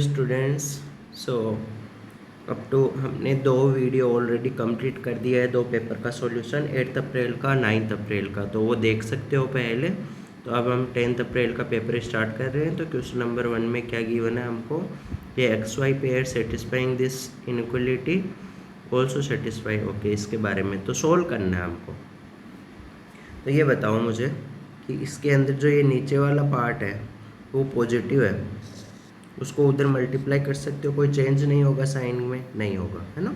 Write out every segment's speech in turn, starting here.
Students, so up to हमने 2 video already complete कर दिया है। 2 पेपर का सॉल्यूशन 8 अप्रैल का 9 अप्रैल का, तो वो देख सकते हो पहले। तो अब हम 10 अप्रैल का पेपर स्टार्ट कर रहे हैं। तो क्वेश्चन नंबर 1 में क्या गिवन है हमको, ये x y pair satisfying this inequality also satisfy, okay, इसके बारे में तो सोल्व करना है हमको। तो ये बताओ मुझे कि इसके अंदर जो ये नीचे वाला पार्ट है वो पॉजिटिव है, उसको उधर मल्टीप्लाई कर सकते हो, कोई चेंज नहीं होगा, साइन में नहीं होगा, है ना।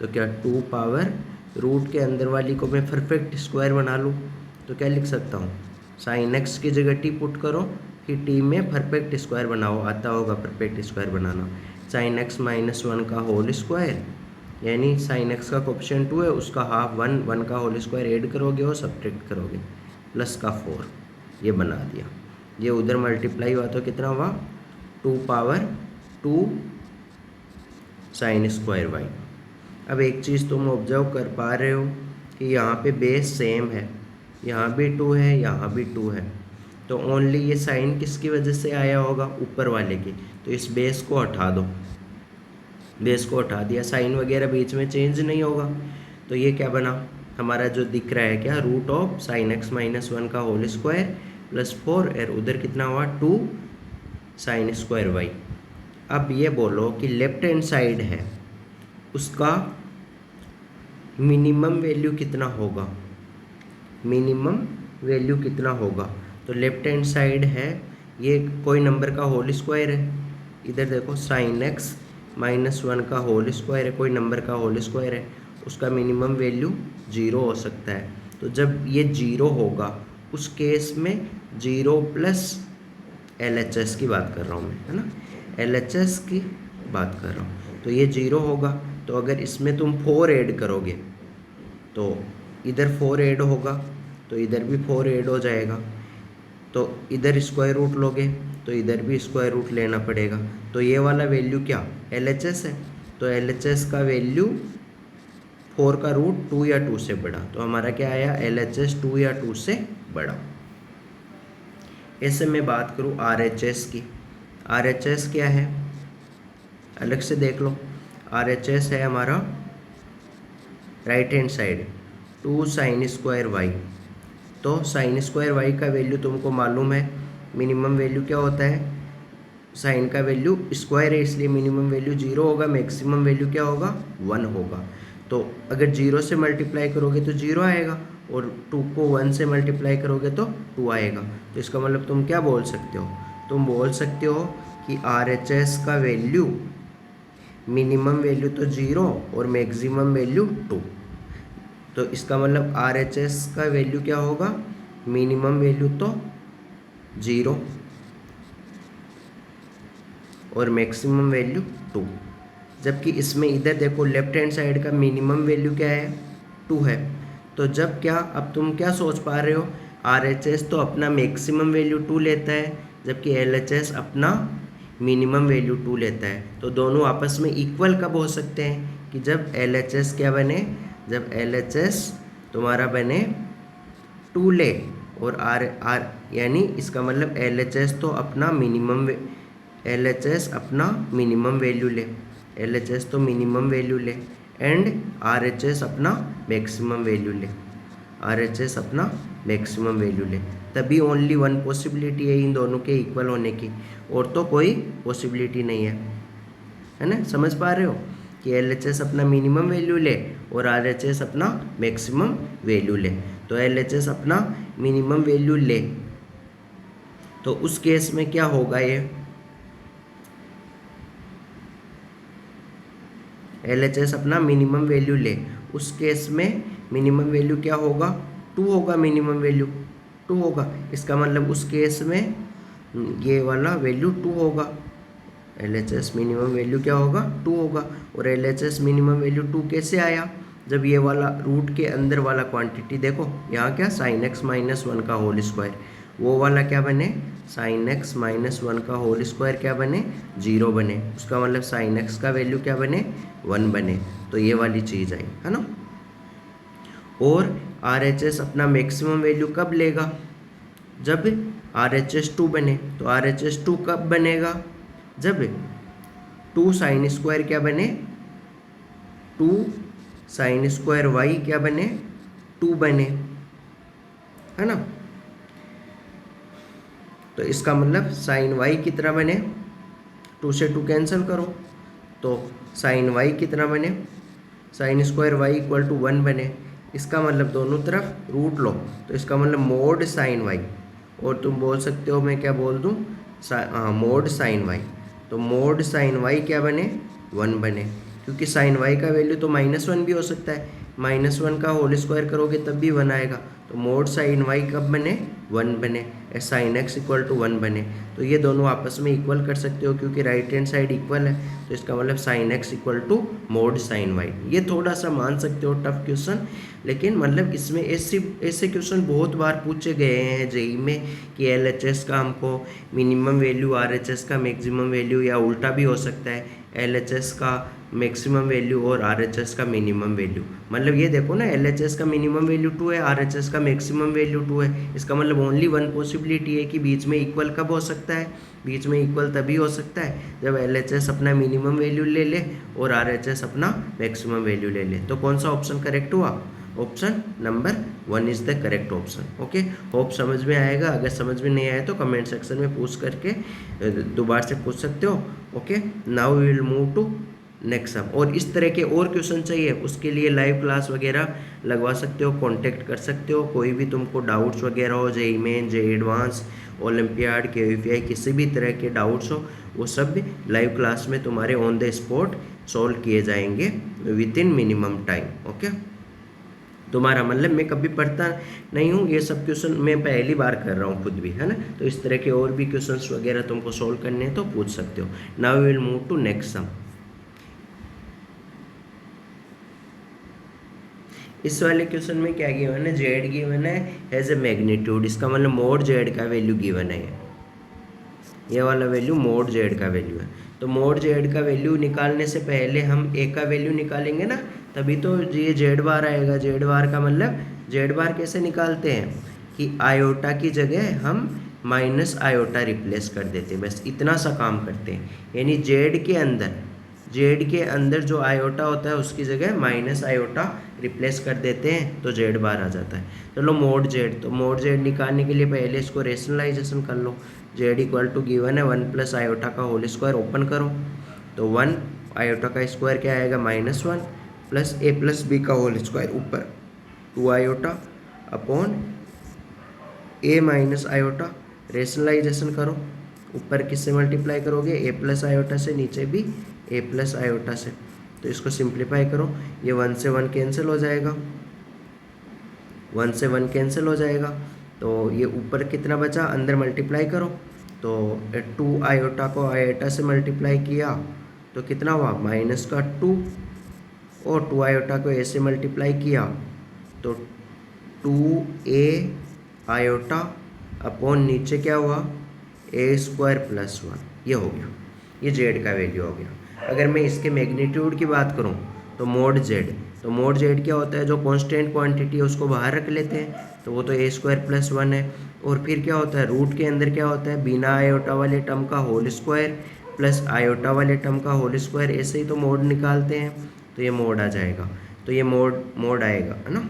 तो क्या 2 पावर रूट के अंदर वाली को मैं परफेक्ट स्क्वायर बना लूँ तो क्या लिख सकता हूँ, साइन एक्स की जगह टी पुट करो, कि टी में परफेक्ट स्क्वायर बनाओ, आता होगा परफेक्ट स्क्वायर बनाना। साइन एक्स -1 का होल स्क्वायर, यानी साइन एक्स का कोफिशिएंट 2 है, उसका हाफ 1 का होल स्क्वायर ऐड करोगे और सब्ट्रैक्ट करोगे, प्लस का 4, ये बना दिया। ये उधर मल्टीप्लाई हुआ तो कितना हुआ, 2 पावर 2 साइन स्क्वायर वाई। अब एक चीज़ तुम ऑब्जर्व कर पा रहे हो कि यहाँ पे बेस सेम है, यहाँ भी 2 है, यहाँ भी 2 है, तो ओनली ये साइन किसकी वजह से आया होगा, ऊपर वाले की। तो इस बेस को हटा दो, बेस को हटा दिया, साइन वगैरह बीच में चेंज नहीं होगा। तो ये क्या बना हमारा, जो दिख रहा है क्या, रूट ऑफ साइन एक्स -1 का होल स्क्वायर प्लस 4, और उधर कितना हुआ 2 साइन स्क्वायर वाई। अब ये बोलो कि लेफ्ट हैंड साइड है, उसका मिनिमम वैल्यू कितना होगा, मिनिमम वैल्यू कितना होगा। तो लेफ्ट हैंड साइड है, ये कोई नंबर का होल स्क्वायर है, इधर देखो साइन एक्स -1 का होल स्क्वायर है, कोई नंबर का होल स्क्वायर है, उसका मिनिमम वैल्यू 0 हो सकता है। तो जब ये 0 होगा उस केस में 0 प्लस LHS की बात कर रहा हूँ मैं, है ना, LHS की बात कर रहा हूँ। तो ये 0 होगा, तो अगर इसमें तुम 4 ऐड करोगे तो इधर 4 ऐड होगा, तो इधर भी 4 ऐड हो जाएगा, तो इधर स्क्वायर रूट लोगे तो इधर भी स्क्वायर रूट लेना पड़ेगा। तो ये वाला वैल्यू क्या, LHS है, तो LHS का वैल्यू 4 का रूट 2 या 2 से बड़ा, तो हमारा क्या आया, LHS 2 या 2 से बड़ा। ऐसे मैं बात करूँ RHS की, RHS क्या है अलग से देख लो। RHS है हमारा right hand side 2 sine square y. तो साइन स्क्वायर वाई का वैल्यू तुमको मालूम है, मिनिमम वैल्यू क्या होता है, साइन का वैल्यू स्क्वायर है इसलिए मिनिमम वैल्यू 0 होगा, मैक्सिमम वैल्यू क्या होगा 1 होगा। तो अगर 0 से मल्टीप्लाई करोगे तो 0 आएगा, और 2 को 1 से मल्टीप्लाई करोगे तो 2 आएगा। तो इसका मतलब तुम क्या बोल सकते हो, तुम बोल सकते हो कि RHS का वैल्यू, मिनिमम वैल्यू तो 0 और मैक्सिमम वैल्यू 2। तो इसका मतलब RHS का वैल्यू क्या होगा, मिनिमम वैल्यू तो 0 और मैक्सिमम वैल्यू 2। जबकि इसमें इधर देखो लेफ्ट हैंड साइड का मिनिमम वैल्यू क्या है, 2 है। तो जब क्या, अब तुम क्या सोच पा रहे हो, RHS तो अपना मैक्सिमम वैल्यू 2 लेता है, जबकि LHS अपना मिनिमम वैल्यू 2 लेता है। तो दोनों आपस में इक्वल कब हो सकते हैं, कि जब LHS क्या बने, जब LHS तुम्हारा बने 2 ले, और R यानी इसका मतलब LHS तो अपना मिनिमम, LHS अपना मिनिमम वैल्यू ले, LHS तो मिनिमम वैल्यू ले, एंड RHS अपना मैक्सिमम वैल्यू ले, RHS अपना मैक्सिमम वैल्यू ले, तभी ओनली 1 पॉसिबिलिटी है इन दोनों के इक्वल होने की, और तो कोई पॉसिबिलिटी नहीं है ना। समझ पा रहे हो कि LHS अपना मिनिमम वैल्यू ले और RHS अपना मैक्सिमम वैल्यू ले। तो LHS अपना मिनिमम वैल्यू ले, तो उस केस में क्या होगा, ये LHS अपना मिनिमम वैल्यू ले, उस केस में मिनिमम वैल्यू क्या होगा, 2 होगा, मिनिमम वैल्यू 2 होगा। इसका मतलब उस केस में ये वाला वैल्यू 2 होगा, LHS मिनिमम वैल्यू क्या होगा, 2 होगा। और LHS मिनिमम वैल्यू 2 कैसे आया, जब ये वाला रूट के अंदर वाला क्वांटिटी देखो, यहाँ क्या साइन एक्स -1 का होल स्क्वायर, वो वाला क्या बने, साइन एक्स -1 का होल स्क्वायर क्या बने, 0 बने, उसका मतलब साइन एक्स का वैल्यू क्या बने, 1 बने। तो ये वाली चीज़ आई, है ना। और RHS अपना मैक्सिमम वैल्यू कब लेगा, जब RHS 2 बने। तो RHS 2 कब बनेगा, जब 2 साइन स्क्वायर क्या बने, 2 साइन स्क्वायर वाई क्या बने, 2 बने, है ना। तो इसका मतलब साइन वाई कितना बने, 2 से 2 कैंसिल करो, तो साइन वाई कितना बने, sine square y equal to 1 बने। इसका मतलब दोनों तरफ रूट लो, तो इसका मतलब मोड साइन वाई, और तुम बोल सकते हो मैं क्या बोल दूँ, मोड साइन वाई। तो मोड साइन वाई क्या बने, 1 बने, क्योंकि साइन वाई का वैल्यू तो -1 भी हो सकता है, -1 का होल स्क्वायर करोगे तब भी 1 आएगा। तो मोड साइन वाई कब बने, 1 बने, साइन एक्स इक्वल टू 1 बने। तो ये दोनों आपस में इक्वल कर सकते हो, क्योंकि राइट हैंड साइड इक्वल है, तो इसका मतलब sine x equal to mod sine y. ये थोड़ा सा मान सकते हो टफ क्वेश्चन, लेकिन मतलब इसमें ऐसे क्वेश्चन बहुत बार पूछे गए हैं जेई में, कि एलएचएस का हमको मिनिमम वैल्यू, आरएचएस का मैक्सिमम वैल्यू, या उल्टा भी हो सकता है, एलएचएस का मैक्सिमम वैल्यू और आरएचएस का मिनिमम वैल्यू। मतलब ये देखो ना, एलएचएस का मिनिमम वैल्यू 2 है, आरएचएस का मैक्सिमम वैल्यू 2 है। इसका मतलब ओनली 1 पॉसिबिलिटी है कि बीच में इक्वल कब हो सकता है, बीच में इक्वल तभी हो सकता है जब एलएचएस अपना मिनिमम वैल्यू ले ले और आरएचएस अपना मैक्सिमम वैल्यू ले ले। तो कौन सा ऑप्शन करेक्ट हुआ, option number 1 is the correct option. Okay, hope समझ में आएगा। अगर समझ में नहीं आया तो कमेंट सेक्शन में पूछ करके दोबारा से पूछ सकते हो। Okay, now we will move to next sum. और इस तरह के और क्वेश्चन चाहिए, उसके लिए लाइव क्लास वगैरह लगवा सकते हो, कांटेक्ट कर सकते हो। कोई भी तुमको डाउट्स वगैरह हो, JEE main, JEE advance, olympiad, KVPY, किसी भी तरह के डाउट्स हो, वो सब भी लाइव क्लास में तुम्हारे ऑन द स्पॉट सॉल्व किए जाएंगे with in minimum time. Okay, तुम्हारा मतलब मैं कभी पढ़ता नहीं हूँ, ये सब क्वेश्चन मैं पहली बार कर रहा हूँ खुद भी, है ना। तो इस तरह के और भी क्वेश्चंस वगैरह तुमको सॉल्व करने हैं तो पूछ सकते हो। Now we will move to next sum. इस वाले क्वेश्चन में क्या गिवन है, जेड गिवन है एज ए मैग्नीट्यूड। इसका मतलब मोड जेड का वैल्यू गिवन है, ये वाला वैल्यू मोड जेड का वैल्यू है। तो मोड जेड का वैल्यू निकालने से पहले हम ए का वैल्यू निकालेंगे ना, तभी तो ये जेड बार आएगा। जेड बार का मतलब, जेड बार कैसे निकालते हैं कि आयोटा की जगह हम माइनस आयोटा रिप्लेस कर देते हैं, बस इतना सा काम करते हैं। यानी जेड के अंदर जो आयोटा होता है उसकी जगह माइनस आयोटा रिप्लेस कर देते हैं, तो जेड बार आ जाता है। चलो मोड जेड, तो मोड जेड निकालने के लिए पहले इसको रेशनलाइजेशन कर लो। जेड इक्वल टू गिवन है 1 प्लस आयोटा का होल स्क्वायर, ओपन करो तो 1 आयोटा का स्क्वायर क्या आएगा, -1 प्लस ए प्लस बी का होल स्क्वायर, ऊपर 2 आयोटा अपॉन ए माइनस आयोटा। रेशनलाइजेशन करो, ऊपर किससे मल्टीप्लाई करोगे, ए प्लस आयोटा से, नीचे भी ए प्लस आयोटा से। तो इसको सिंप्लीफाई करो, ये 1 से 1 कैंसिल हो जाएगा, 1 से 1 कैंसिल हो जाएगा। तो ये ऊपर कितना बचा, अंदर मल्टीप्लाई करो, तो 2 आयोटा को आयोटा से मल्टीप्लाई किया तो कितना हुआ, -2, और 2 आयोटा को ए से मल्टीप्लाई किया तो 2a आयोटा अपॉन नीचे क्या हुआ, ए स्क्वायर प्लस 1। ये हो गया, ये जेड का वैल्यू हो गया। अगर मैं इसके मैग्नीट्यूड की बात करूं तो मोड जेड, तो मोड जेड क्या होता है, जो कांस्टेंट क्वांटिटी है उसको बाहर रख लेते हैं, तो वो तो ए स्क्वायर प्लस 1 है। और फिर क्या होता है, रूट के अंदर क्या होता है, बिना आयोटा वाले टर्म का होल स्क्वायर प्लस आयोटा वाले टर्म का होल स्क्वायर, ऐसे ही तो मोड निकालते हैं, तो ये मोड आ जाएगा। तो ये मोड आएगा, है ना,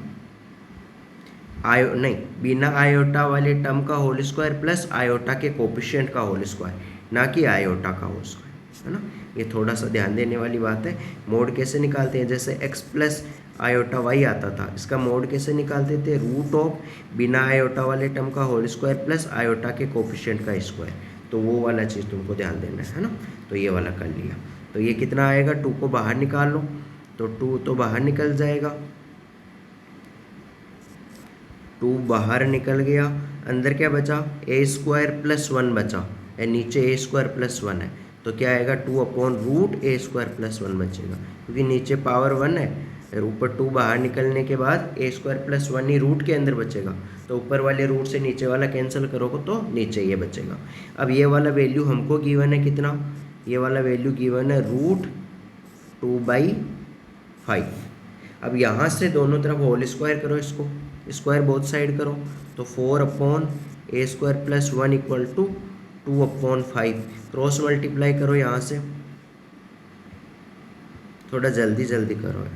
नहीं, बिना आयोटा वाले टर्म का होल स्क्वायर प्लस आयोटा के कोफिशिएंट का होल स्क्वायर, ना कि आयोटा का होल स्क्वायर, है ना। ये थोड़ा सा ध्यान देने वाली बात है। मोड कैसे निकालते हैं, जैसे x प्लस आयोटा वाई आता था, इसका मोड कैसे निकालते थे, रूट ऑफ बिना आयोटा वाले टर्म का होल स्क्वायर प्लस आयोटा के कोफिशिएंट का स्क्वायर। तो वो वाला चीज़ तुमको ध्यान देना है ना। तो ये वाला कर लिया, तो ये कितना आएगा, 2 को बाहर निकाल लो, तो 2 तो बाहर निकल जाएगा, 2 बाहर निकल गया, अंदर क्या बचा, ए स्क्वायर प्लस 1 बचा, या नीचे ए स्क्वायर प्लस 1 है, तो क्या आएगा, 2 अपॉन रूट ए स्क्वायर प्लस 1 बचेगा, क्योंकि नीचे पावर 1 है, और ऊपर 2 बाहर निकलने के बाद ए स्क्वायर प्लस 1 ही रूट के अंदर बचेगा, तो ऊपर वाले रूट से नीचे वाला कैंसिल करोगे तो नीचे ये बचेगा। अब ये वाला वैल्यू हमको गिवन है कितना, ये वाला वैल्यू गिवन है √2/5। अब यहाँ से दोनों तरफ होल स्क्वायर करो, इसको स्क्वायर बोथ साइड करो, तो 4 upon a square plus 1 equal to 2 upon 5। Cross multiply करो यहाँ से, थोड़ा जल्दी जल्दी करो।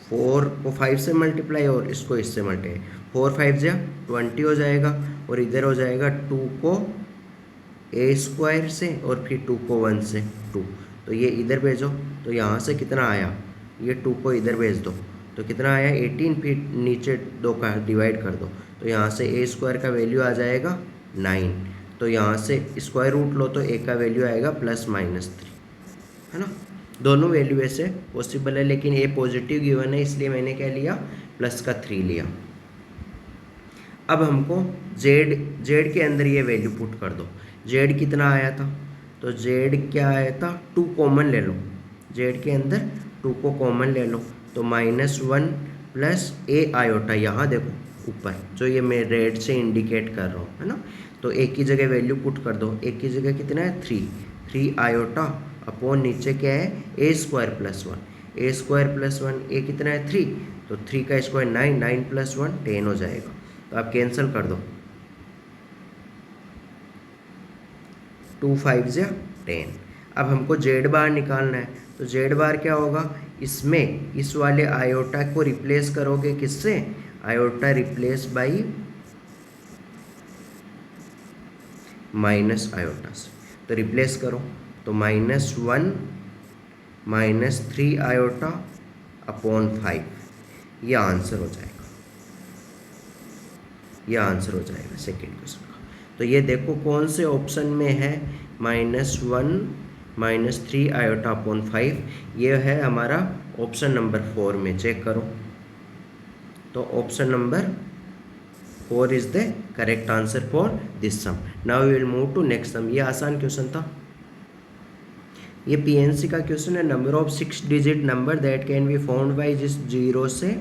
4 को 5 से मल्टीप्लाई और इसको इससे मल्टीप्लाई, 4 5 जा 20 हो जाएगा, और इधर हो जाएगा 2 को ए स्क्वायर से और फिर 2 को 1 से 2, तो ये इधर भेजो, तो यहाँ से कितना आया, ये 2 को इधर भेज दो तो कितना आया 18, फिर नीचे 2 का डिवाइड कर दो, तो यहाँ से ए स्क्वायर का वैल्यू आ जाएगा 9, तो यहाँ से स्क्वायर रूट लो तो ए का वैल्यू आएगा +-3, है ना। दोनों वैल्यू ऐसे पॉसिबल है, लेकिन ए पॉजिटिव गिवन है इसलिए मैंने क्या लिया, +3 लिया। अब हमको जेड के अंदर ये वैल्यू पुट कर दो। जेड कितना आया था, तो जेड क्या आया था, 2 कॉमन ले लो, जेड के अंदर 2 को कॉमन ले लो, तो -1 प्लस ए आयोटा, यहाँ देखो ऊपर जो ये मैं रेड से इंडिकेट कर रहा हूँ, है ना, तो ए की जगह वैल्यू पुट कर दो, ए की जगह कितना है 3 आयोटा अपॉन नीचे क्या है ए स्क्वायर +1, ए स्क्वायर +1, ए कितना है 3, तो 3 का स्क्वायर 9, 9 + 1 10 हो जाएगा, तो आप कैंसिल कर दो, 2 5 या 10। अब हमको जेड बार निकालना है, तो जेड बार क्या होगा, इसमें इस वाले आयोटा को रिप्लेस करोगे किससे, iota replace by minus iota से, तो रिप्लेस करो, तो -1 -3 आयोटा अपॉन 5, यह आंसर हो जाएगा, यह आंसर हो जाएगा सेकेंड क्वेश्चन का। तो ये देखो कौन से ऑप्शन में है, -1 -3 आयोटा अपॉन 5, ये है हमारा ऑप्शन नंबर 4 में, चेक करो, तो option number 4 is the correct answer for this sum. Now we will move to next sum. ये आसान क्वेश्चन था, ये पीएनसी का क्वेश्चन है, number of 6 digit number that can be found by जिस 0 से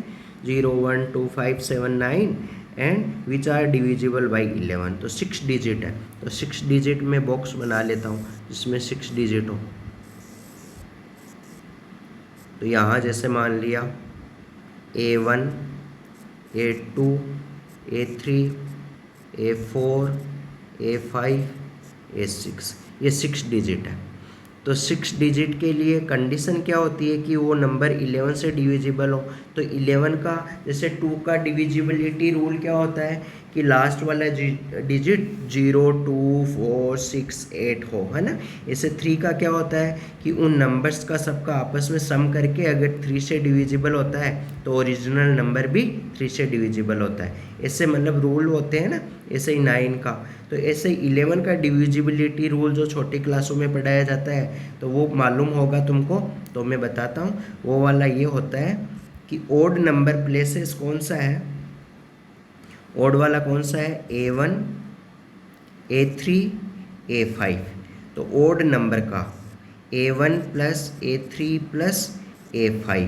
0 1 2 5 7 9 and which are divisible by 11, तो 6 digit है, तो 6 डिजिट में बॉक्स बना लेता हूँ जिसमें 6 डिजिट हो, तो यहाँ जैसे मान लिया A1 A2 A3 A4 A5 A6, ये 6 डिजिट है। तो 6 डिजिट के लिए कंडीशन क्या होती है कि वो नंबर 11 से डिविजिबल हो, तो 11 का जैसे 2 का डिविजिबिलिटी रूल क्या होता है कि लास्ट वाला डिजिट 0 2 4 6 8 हो, है ना। ऐसे 3 का क्या होता है कि उन नंबर्स का सबका आपस में सम करके अगर 3 से डिविजिबल होता है तो ओरिजिनल नंबर भी 3 से डिविजिबल होता है, ऐसे मतलब रूल होते हैं ना। ऐसे ही 9 का, तो ऐसे 11 का डिविजिबिलिटी रूल जो छोटी क्लासों में पढ़ाया जाता है तो वो मालूम होगा तुमको, तो मैं बताता हूँ। वो वाला ये होता है कि ओड नंबर प्लेसेस कौन सा है, ओड वाला कौन सा है, A1 A3 A5, तो ओड नंबर का A1 plus A3 plus A5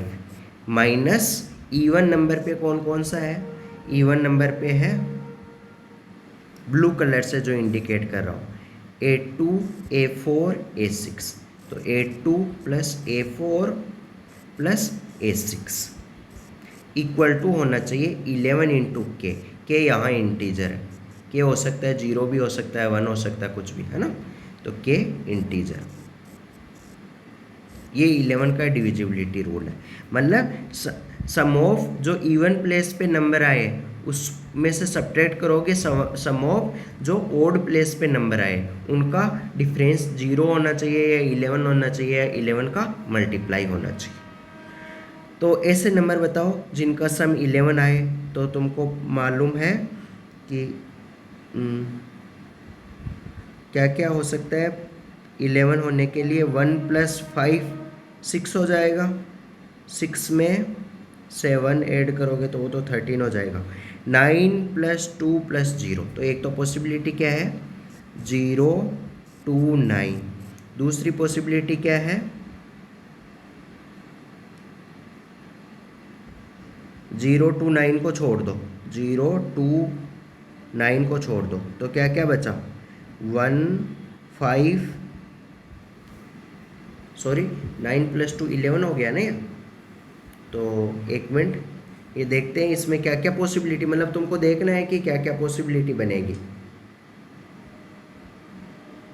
minus even number पे कौन कौन सा है, इवन नंबर पे है ब्लू कलर से जो इंडिकेट कर रहा हूँ A2 A4 A6, तो A2 plus A4 plus A6 equal to होना चाहिए 11 इंटू के यहाँ इंटीजर है, के हो सकता है 0 भी हो सकता है 1 हो सकता है कुछ भी, है ना, तो के इंटीजर, ये 11 का डिविजिबिलिटी रूल है। मतलब सम ऑफ जो इवन प्लेस पे नंबर आए उसमें से सब्ट्रैक्ट करोगे सम ऑफ जो ओड प्लेस पे नंबर आए उनका डिफरेंस 0 होना चाहिए या 11 होना चाहिए या 11 का मल्टीप्लाई होना चाहिए। तो ऐसे नंबर बताओ जिनका सम 11 आए, तो तुमको मालूम है कि क्या क्या हो सकता है। 11 होने के लिए 1 + 5 6 हो जाएगा, 6 में 7 ऐड करोगे तो वो तो 13 हो जाएगा। 9 + 2 + 0, तो एक तो पॉसिबिलिटी क्या है 0 2 9, दूसरी पॉसिबिलिटी क्या है 0 2 9 को छोड़ दो, 0 2 9 को छोड़ दो, तो क्या क्या बचा 1 5 सॉरी 9 + 2 11 हो गया ना ये। तो एक मिनट ये देखते हैं इसमें क्या क्या पॉसिबिलिटी, मतलब तुमको देखना है कि क्या क्या पॉसिबिलिटी बनेगी।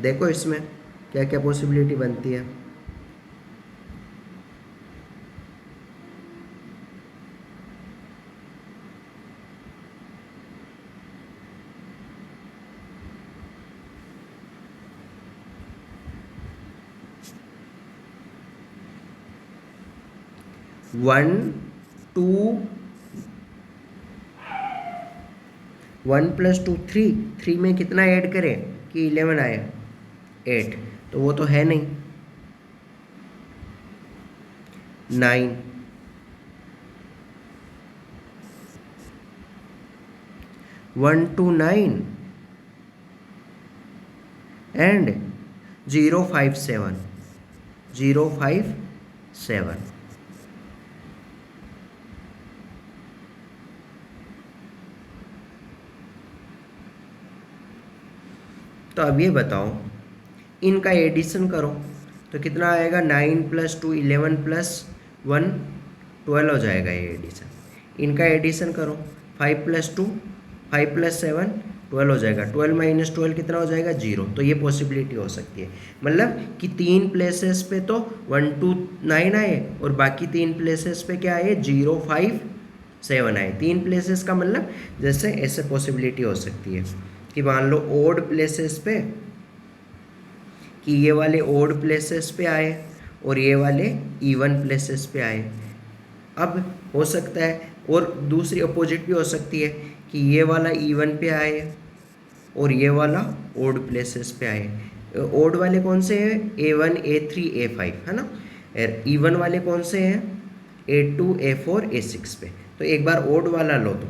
देखो इसमें क्या क्या पॉसिबिलिटी बनती है। 1 2 1 + 2 3, 3 में कितना ऐड करें कि 11 आए? 8, तो वो तो है नहीं। 9 1 2 9 एंड 0 5 7 0 5 7। तो अब ये बताओ, इनका एडिशन करो तो कितना आएगा? 9 + 2 11 + 1 12 हो जाएगा ये एडिशन। इनका एडिशन करो, 5 + 2 5 + 7 12 हो जाएगा। 12 - 12 कितना हो जाएगा? 0। तो ये पॉसिबिलिटी हो सकती है, मतलब कि 3 प्लेसेस पे तो 1 2 9 आए और बाकी 3 प्लेसेस पे क्या आए? 0 5 7 आए। 3 प्लेसेस का मतलब जैसे ऐसे पॉसिबिलिटी हो सकती है कि मान लो ओड प्लेसेस पे, कि ये वाले ओड प्लेसेस पे आए और ये वाले इवन प्लेसेस पे आए। अब हो सकता है, और दूसरी अपोजिट भी हो सकती है कि ये वाला इवन पे आए और ये वाला ओड प्लेसेस पे आए। ओड वाले कौन से हैं? A1 A3 A5 है ना। इवन वाले कौन से हैं? A2 A4 A6 पे। तो एक बार ओड वाला लो तो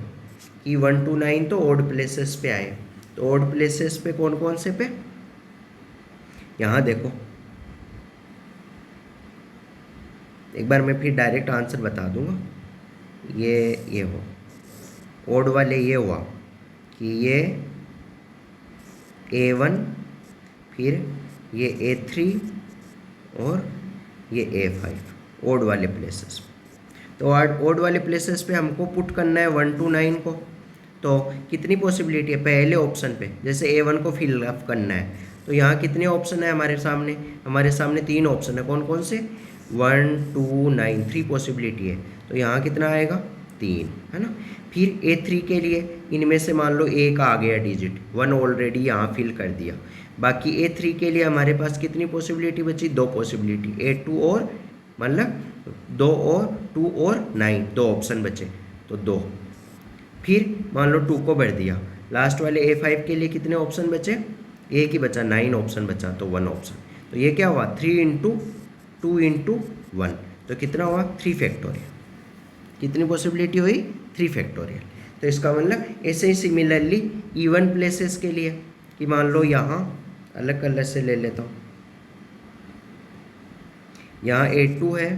कि 1 2 9 तो ओड प्लेसेस पे आए। तो ओड प्लेसेस पे कौन कौन से पे? यहाँ देखो, एक बार मैं फिर डायरेक्ट आंसर बता दूंगा। ये हो ओड वाले, ये हुआ कि ये A1, फिर ये A3 और ये A5 ओड वाले प्लेसेस पे। तो ओड वाले प्लेसेस पे हमको पुट करना है 1 2 9 को। तो कितनी पॉसिबिलिटी है? पहले ऑप्शन पे जैसे A1 को फिल अप करना है, तो यहाँ कितने ऑप्शन है हमारे सामने? हमारे सामने 3 ऑप्शन है। कौन कौन से? 1 2 9, 3 पॉसिबिलिटी है। तो यहाँ कितना आएगा? 3, है ना। फिर A3 के लिए इनमें से मान लो एक आ गया डिजिट, 1 ऑलरेडी यहाँ फिल कर दिया। बाकी A3 के लिए हमारे पास कितनी पॉसिबिलिटी बची? 2 पॉसिबिलिटी, A2 और मतलब 2 और 2 और 9, 2 ऑप्शन बचे, तो 2। फिर मान लो 2 को भर दिया। लास्ट वाले A5 के लिए कितने ऑप्शन बचे? एक ही बचा, 9 ऑप्शन बचा, तो 1 ऑप्शन। तो ये क्या हुआ? 3 × 2 × 1, तो कितना हुआ? 3 फैक्टोरियल। कितनी पॉसिबिलिटी हुई? 3 फैक्टोरियल। तो इसका मतलब ऐसे ही सिमिलरली इवन प्लेसेस के लिए, कि मान लो यहाँ अलग कलर से ले लेता हूँ, यहाँ A2 है,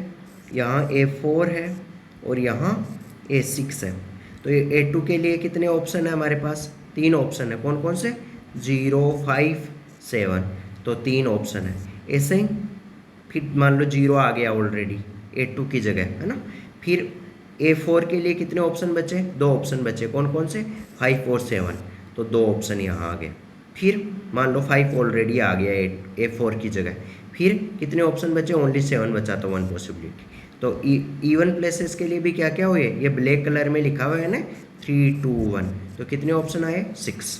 यहाँ A4 है और यहाँ A6 है। तो ये A2 के लिए कितने ऑप्शन है हमारे पास? 3 ऑप्शन है। कौन कौन से? 0 5 7, तो 3 ऑप्शन है। ऐसे ही फिर मान लो 0 आ गया ऑलरेडी A2 की जगह, है ना। फिर A4 के लिए कितने ऑप्शन बचे? 2 ऑप्शन बचे। कौन कौन से? 5 और 7, तो 2 ऑप्शन यहाँ आ गए। फिर मान लो 5 ऑलरेडी आ गया A4 की जगह। फिर कितने ऑप्शन बचे? ओनली 7 बचा, तो 1 पॉसिबिलिटी। तो इवन प्लेसेस के लिए भी क्या क्या हुए? ये ब्लैक कलर में लिखा हुआ है ना, 3 2 1, तो कितने ऑप्शन आए? 6।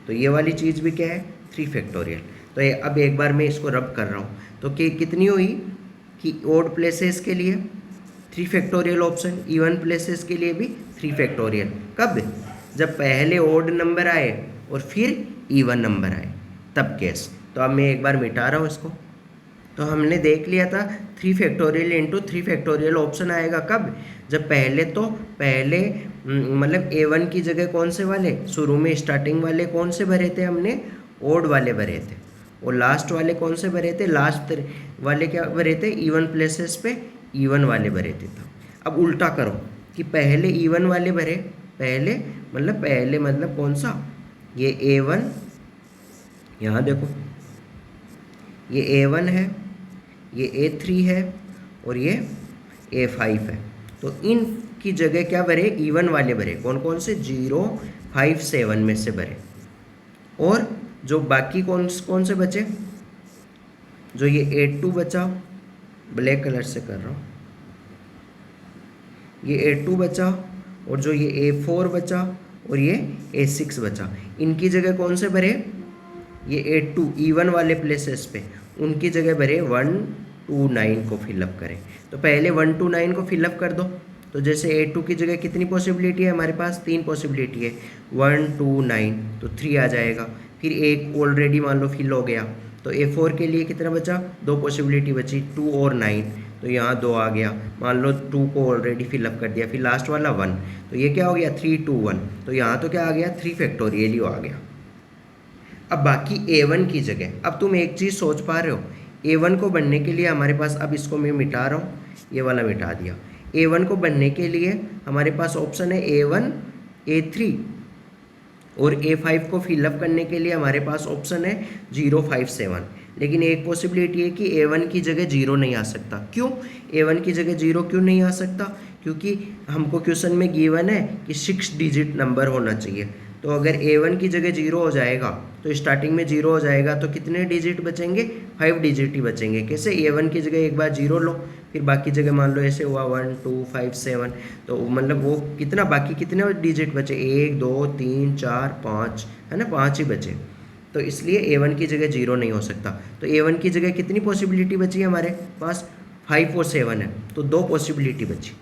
तो ये वाली चीज़ भी क्या है? 3 फैक्टोरियल। तो ये अब एक बार मैं इसको रब कर रहा हूँ, तो कितनी हुई कि ओड प्लेसेस के लिए 3 फैक्टोरियल ऑप्शन, इवन प्लेसेस के लिए भी 3 फैक्टोरियल। कब? जब पहले ओड नंबर आए और फिर इवन नंबर आए, तब केस। तो अब मैं एक बार मिटा रहा हूँ इसको। तो हमने देख लिया था 3 फैक्टोरियल इंटू 3 फैक्टोरियल ऑप्शन आएगा कब? जब पहले मतलब A1 की जगह कौन से वाले शुरू में स्टार्टिंग वाले कौन से भरे थे? हमने ओड वाले भरे थे। और लास्ट वाले कौन से भरे थे? लास्ट वाले क्या भरे थे? इवन प्लेसेस पे इवन वाले भरे थे। तो अब उल्टा करो कि पहले इवन वाले भरे, पहले मतलब कौन सा? ये A1, यहाँ देखो ये A1 है, ये A3 है और ये A5 है। तो इन की जगह क्या भरे? इवन वाले भरे। कौन कौन से? 0 5 7 में से भरे। और जो बाकी कौन कौन से बचे? जो ये A2 बचा, ब्लैक कलर से कर रहा हूँ, ये A2 बचा और जो ये A4 बचा और ये A6 बचा, इनकी जगह कौन से भरे? ये A2 इवन वाले प्लेसेस पे, उनकी जगह भरे 1 टू नाइन को फिलअप करें। तो पहले 1 to 9 को फिलअप कर दो। तो जैसे A2 की जगह कितनी पॉसिबिलिटी है हमारे पास, 3 पॉसिबिलिटी है, 1 2 9, तो 3 आ जाएगा। फिर एक ऑलरेडी मान लो फिल हो गया, तो A4 के लिए कितना बचा, 2 पॉसिबिलिटी बची, 2 और 9, तो यहाँ 2 आ गया। मान लो 2 को ऑलरेडी फिलअप कर दिया, फिर लास्ट वाला 1, तो ये क्या हो गया 3 2 1, तो यहाँ तो क्या आ गया 3 फैक्टोरियल ही आ गया। अब बाकी A1 की जगह, अब तुम एक चीज़ सोच पा रहे हो, A1 को बनने के लिए हमारे पास, अब इसको मैं मिटा रहा हूँ, ये वाला मिटा दिया। A1 को बनने के लिए हमारे पास ऑप्शन है A1 A3, और A5 को फिलअप करने के लिए हमारे पास ऑप्शन है 0 5 7। लेकिन एक पॉसिबिलिटी है कि A1 की जगह 0 नहीं आ सकता। क्यों A1 की जगह 0 क्यों नहीं आ सकता, क्योंकि हमको क्वेश्चन में गिवन है कि 6 डिजिट नंबर होना चाहिए। तो अगर A1 की जगह 0 हो जाएगा, तो स्टार्टिंग में 0 हो जाएगा, तो कितने डिजिट बचेंगे, 5 डिजिट ही बचेंगे। कैसे, A1 की जगह एक बार 0 लो, फिर बाकी जगह मान लो ऐसे हुआ 1 2 5 7, तो मतलब वो कितना, बाकी कितने डिजिट बचे, 1 2 3 4 5, है ना, 5 ही बचे। तो इसलिए A1 की जगह 0 नहीं हो सकता। तो A1 की जगह कितनी पॉसिबिलिटी बची है हमारे पास, 5 और 7 है, तो 2 पॉसिबिलिटी बची।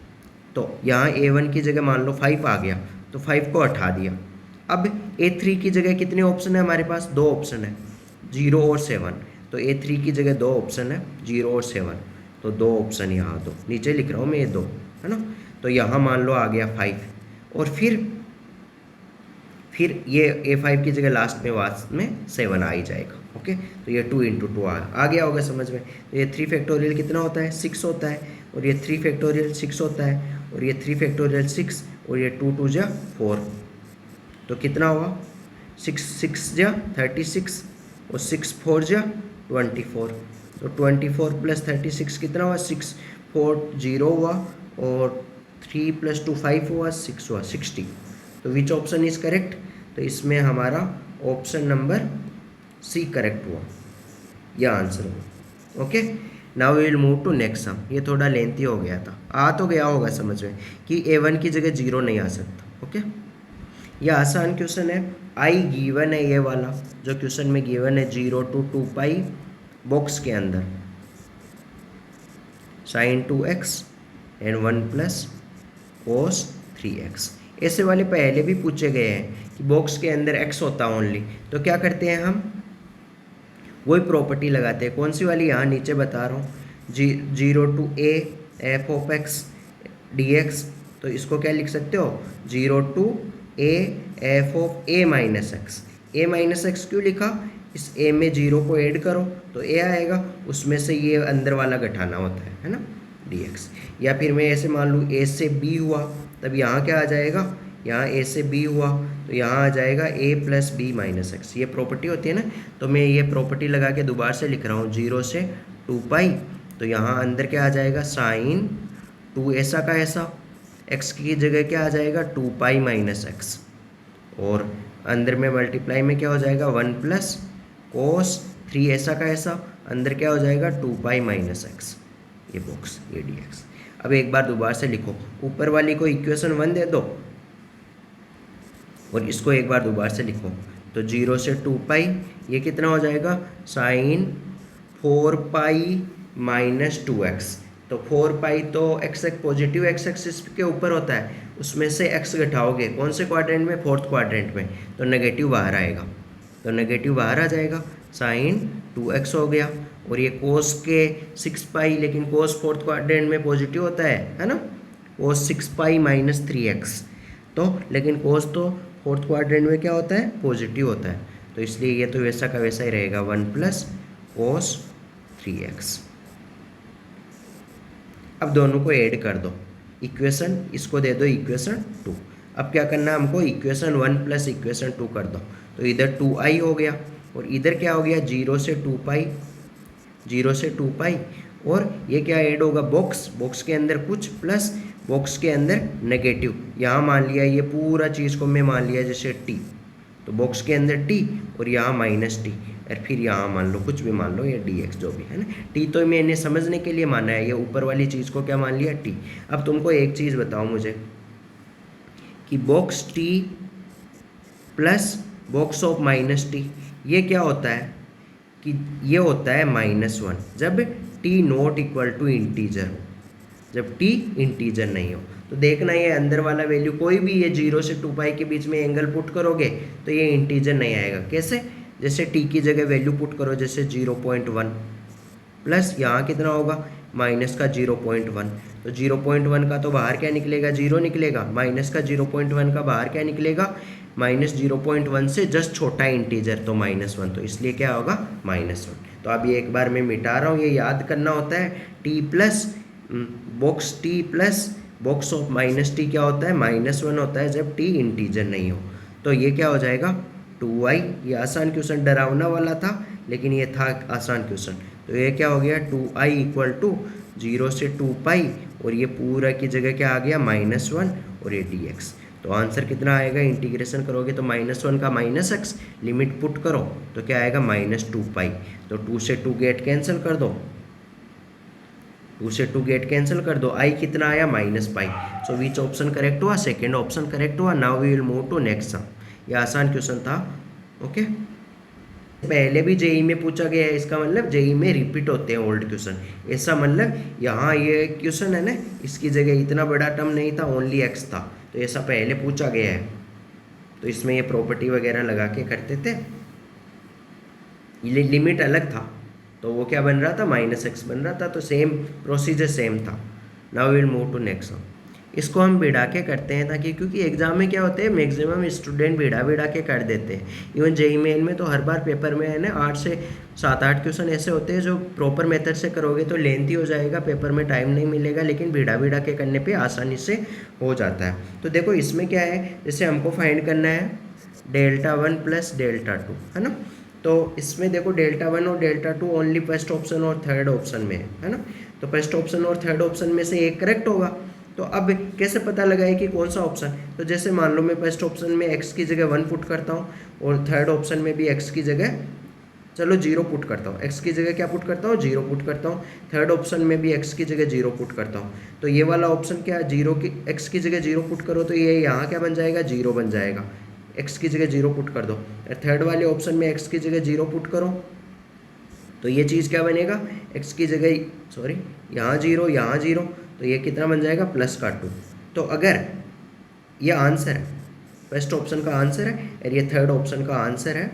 तो यहाँ A1 की जगह मान लो 5 आ गया, तो 5 को हटा दिया। अब A3 की जगह कितने ऑप्शन है हमारे पास, 2 ऑप्शन है, 0 और 7। तो A3 की जगह 2 ऑप्शन है, 0 और 7, तो 2 ऑप्शन यहाँ दो, नीचे लिख रहा हूँ मैं ये 2, है ना। तो यहाँ मान लो आ गया 5, और फिर ये A5 की जगह लास्ट में वास्ट में 7 आ ही जाएगा। ओके, तो ये 2 × 2 आ गया होगा समझ में। तो ये 3 फैक्टोरियल कितना होता है, 6 होता है, और ये 3 फैक्टोरियल 6 होता है, और ये 3 फैक्टोरियल 6, और ये 2 2 जा 4, तो कितना हुआ 6 6 जा 36, और 6 4 जा 24, तो 24 + 36 कितना हुआ, 6 4 0 हुआ, और 3 + 2 5 हुआ, 6 हुआ, 60। तो विच ऑप्शन इज करेक्ट, तो इसमें हमारा ऑप्शन नंबर सी करेक्ट हुआ, यह आंसर हुआ। Okay, now we will move to next sum. ये थोड़ा लेंथी हो गया था, आ तो गया होगा समझ में कि A1 की जगह 0 नहीं आ सकता। ओके, यह आसान क्वेश्चन है, आई गिवन है, ये वाला जो क्वेश्चन में गिवन है 0 to 2π बॉक्स के अंदर sin 2x and 1 + cos 3x। ऐसे वाले पहले भी पूछे गए हैं कि बॉक्स के अंदर x होता ओनली, तो क्या करते हैं हम, वही प्रॉपर्टी लगाते हैं। कौन सी वाली, यहाँ नीचे बता रहा हूँ, 0 to a f of x dx, तो इसको क्या लिख सकते हो, 0 to a f of a minus x। a minus x क्यों लिखा, इस a में 0 को ऐड करो तो a आएगा, उसमें से ये अंदर वाला घटाना होता है ना, dx। या फिर मैं ऐसे मान लूँ a से b हुआ, तब यहाँ क्या आ जाएगा, यहाँ a से b हुआ, तो यहाँ आ जाएगा a + b - x। ये प्रॉपर्टी होती है ना, तो मैं ये प्रॉपर्टी लगा के दोबारा से लिख रहा हूँ, 0 से 2π, तो यहाँ अंदर क्या आ जाएगा, sin 2 ऐसा का ऐसा, x की जगह क्या आ जाएगा, 2π - x, और अंदर में मल्टीप्लाई में क्या हो जाएगा, 1 + cos 3 ऐसा का ऐसा, अंदर क्या हो जाएगा, 2π - x, ये बॉक्स, ये dx। अब एक बार दोबारा से लिखो, ऊपर वाली को इक्वेशन 1 दे दो, और इसको एक बार दोबारा से लिखो, तो 0 से 2π, ये कितना हो जाएगा, sin 4π - 2x। तो 4π तो x पॉजिटिव x एक्सिस के ऊपर होता है, उसमें से x घटाओगे कौन से क्वाड्रेंट में, 4th क्वाड्रेंट में, तो नेगेटिव बाहर आएगा, तो नेगेटिव बाहर आ जाएगा, sin 2x हो गया। और ये cos के 6π, लेकिन cos 4th क्वाड्रेंट में पॉजिटिव होता है ना, cos 6π - 3x, तो लेकिन cos तो 4th क्वाड्रेंट में क्या होता है, पॉजिटिव होता है, तो इसलिए ये तो वैसा का वैसा ही रहेगा, 1 + cos 3x। अब दोनों को ऐड कर दो, इक्वेशन इसको दे दो इक्वेशन 2। अब क्या करना है हमको, इक्वेशन 1 + इक्वेशन 2 कर दो, तो इधर 2i हो गया, और इधर क्या हो गया, 0 से 2π, 0 से 2π, और ये क्या ऐड होगा, बॉक्स के अंदर कुछ प्लस बॉक्स के अंदर नेगेटिव। यहाँ मान लिया ये पूरा चीज़ को मैं मान लिया जैसे t, तो बॉक्स के अंदर t, और यहाँ -t, और फिर यहाँ मान लो कुछ भी मान लो, ये dx जो भी है ना, t तो मैंने समझने के लिए माना है, ये ऊपर वाली चीज़ को क्या मान लिया, t। अब तुमको एक चीज़ बताओ मुझे कि box t plus box of -t, ये क्या होता है कि ये होता है -1 जब t not equal to integer हो, जब टी इंटीजर नहीं हो। तो देखना ये अंदर वाला वैल्यू कोई भी ये 0 से 2 पाई के बीच में एंगल पुट करोगे तो ये इंटीजर नहीं आएगा। कैसे? जैसे टी की जगह वैल्यू पुट करो, जैसे 0.1 प्लस यहाँ कितना होगा माइनस का 0.1, तो 0.1 का तो बाहर क्या निकलेगा 0 निकलेगा, माइनस का 0.1 का बाहर क्या निकलेगा -0.1 से जस्ट छोटा इंटीजर तो -1, तो इसलिए क्या होगा -1। तो अब ये एक बार मैं मिटा रहा हूँ, ये याद करना होता है T plus box T plus box of -t क्या होता है -1 होता है जब t इंटीजर नहीं हो। तो ये क्या हो जाएगा 2i, ये आसान क्वेश्चन डरावना वाला था लेकिन ये था आसान क्वेश्चन। तो ये क्या हो गया 2i इक्वल टू 0 से 2 पाई और ये पूरा की जगह क्या आ गया -1 और ये dx। तो आंसर कितना आएगा, इंटीग्रेशन करोगे तो -1 का -x लिमिट पुट करो तो क्या आएगा -2 पाई। तो 2 से 2 गेट कैंसिल कर दो, 2 से 2 गेट कैंसिल कर दो, i कितना आया -पाई। सो विच ऑप्शन करेक्ट हुआ, सेकेंड ऑप्शन करेक्ट हुआ। Now we will move to next sum. ये आसान क्वेश्चन था। ओके, पहले भी जेई में पूछा गया है, इसका मतलब जेई में रिपीट होते हैं ओल्ड क्वेश्चन। ऐसा मतलब यहाँ ये क्वेश्चन है ना, इसकी जगह इतना बड़ा टर्म नहीं था, ओनली x था, तो ऐसा पहले पूछा गया है। तो इसमें ये प्रॉपर्टी वगैरह लगा के करते थे, ये लिमिट अलग था तो वो क्या बन रहा था -x बन रहा था, तो सेम प्रोसीजर सेम था। Now will move to next sum. इसको हम भिड़ा के करते हैं ताकि, क्योंकि एग्जाम में क्या होते हैं मैक्सिमम स्टूडेंट भिड़ा के कर देते हैं। इवन जेई मेन में तो हर बार पेपर में है ना 8 से 7-8 क्वेश्चन ऐसे होते हैं जो प्रॉपर मेथड से करोगे तो लेंथी हो जाएगा, पेपर में टाइम नहीं मिलेगा, लेकिन भिड़ा के करने पे आसानी से हो जाता है। तो देखो इसमें क्या है, जैसे हमको फाइंड करना है Δ1 प्लस Δ2, है ना। तो इसमें देखो Δ1 और Δ2 ओनली फर्स्ट ऑप्शन और थर्ड ऑप्शन में है ना। तो फर्स्ट ऑप्शन और थर्ड ऑप्शन में से एक करेक्ट होगा। तो अब कैसे पता लगाए कि कौन सा ऑप्शन, तो जैसे मान लो मैं फर्स्ट ऑप्शन में x की जगह 1 पुट करता हूँ और थर्ड ऑप्शन में भी x की जगह चलो 0 पुट करता हूँ, x की जगह क्या पुट करता हूँ 0 पुट करता हूँ, थर्ड ऑप्शन में भी x की जगह 0 पुट करता हूँ। तो ये वाला ऑप्शन क्या, 0 की x की जगह 0 पुट करो तो ये यहाँ क्या बन जाएगा 0 बन जाएगा, x की जगह 0 पुट कर दो। थर्ड वाले ऑप्शन में x की जगह 0 पुट करो तो ये चीज़ क्या बनेगा, x की जगह सॉरी यहाँ 0 यहाँ 0, तो ये कितना बन जाएगा +2। तो अगर ये आंसर है, फर्स्ट ऑप्शन का आंसर है और ये थर्ड ऑप्शन का आंसर है,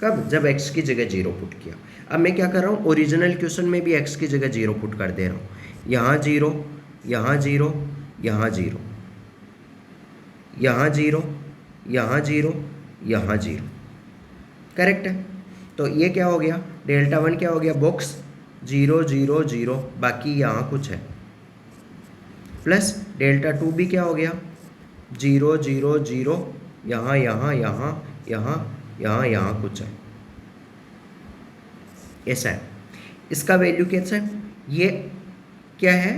कब, जब x की जगह 0 पुट किया। अब मैं क्या कर रहा हूँ, ओरिजिनल क्वेश्चन में भी x की जगह 0 पुट कर दे रहा हूँ, यहाँ 0 यहाँ 0 यहाँ 0 यहाँ 0 यहाँ 0 यहाँ 0, करेक्ट है। तो ये क्या हो गया, Δ1 क्या हो गया बॉक्स 0 0 0, बाकी यहाँ कुछ है, प्लस Δ2 भी क्या हो गया 0 0 0, यहाँ यहाँ यहाँ यहाँ यहाँ यहाँ कुछ है, ऐसा है। इसका वैल्यू कैसा है, ये क्या है,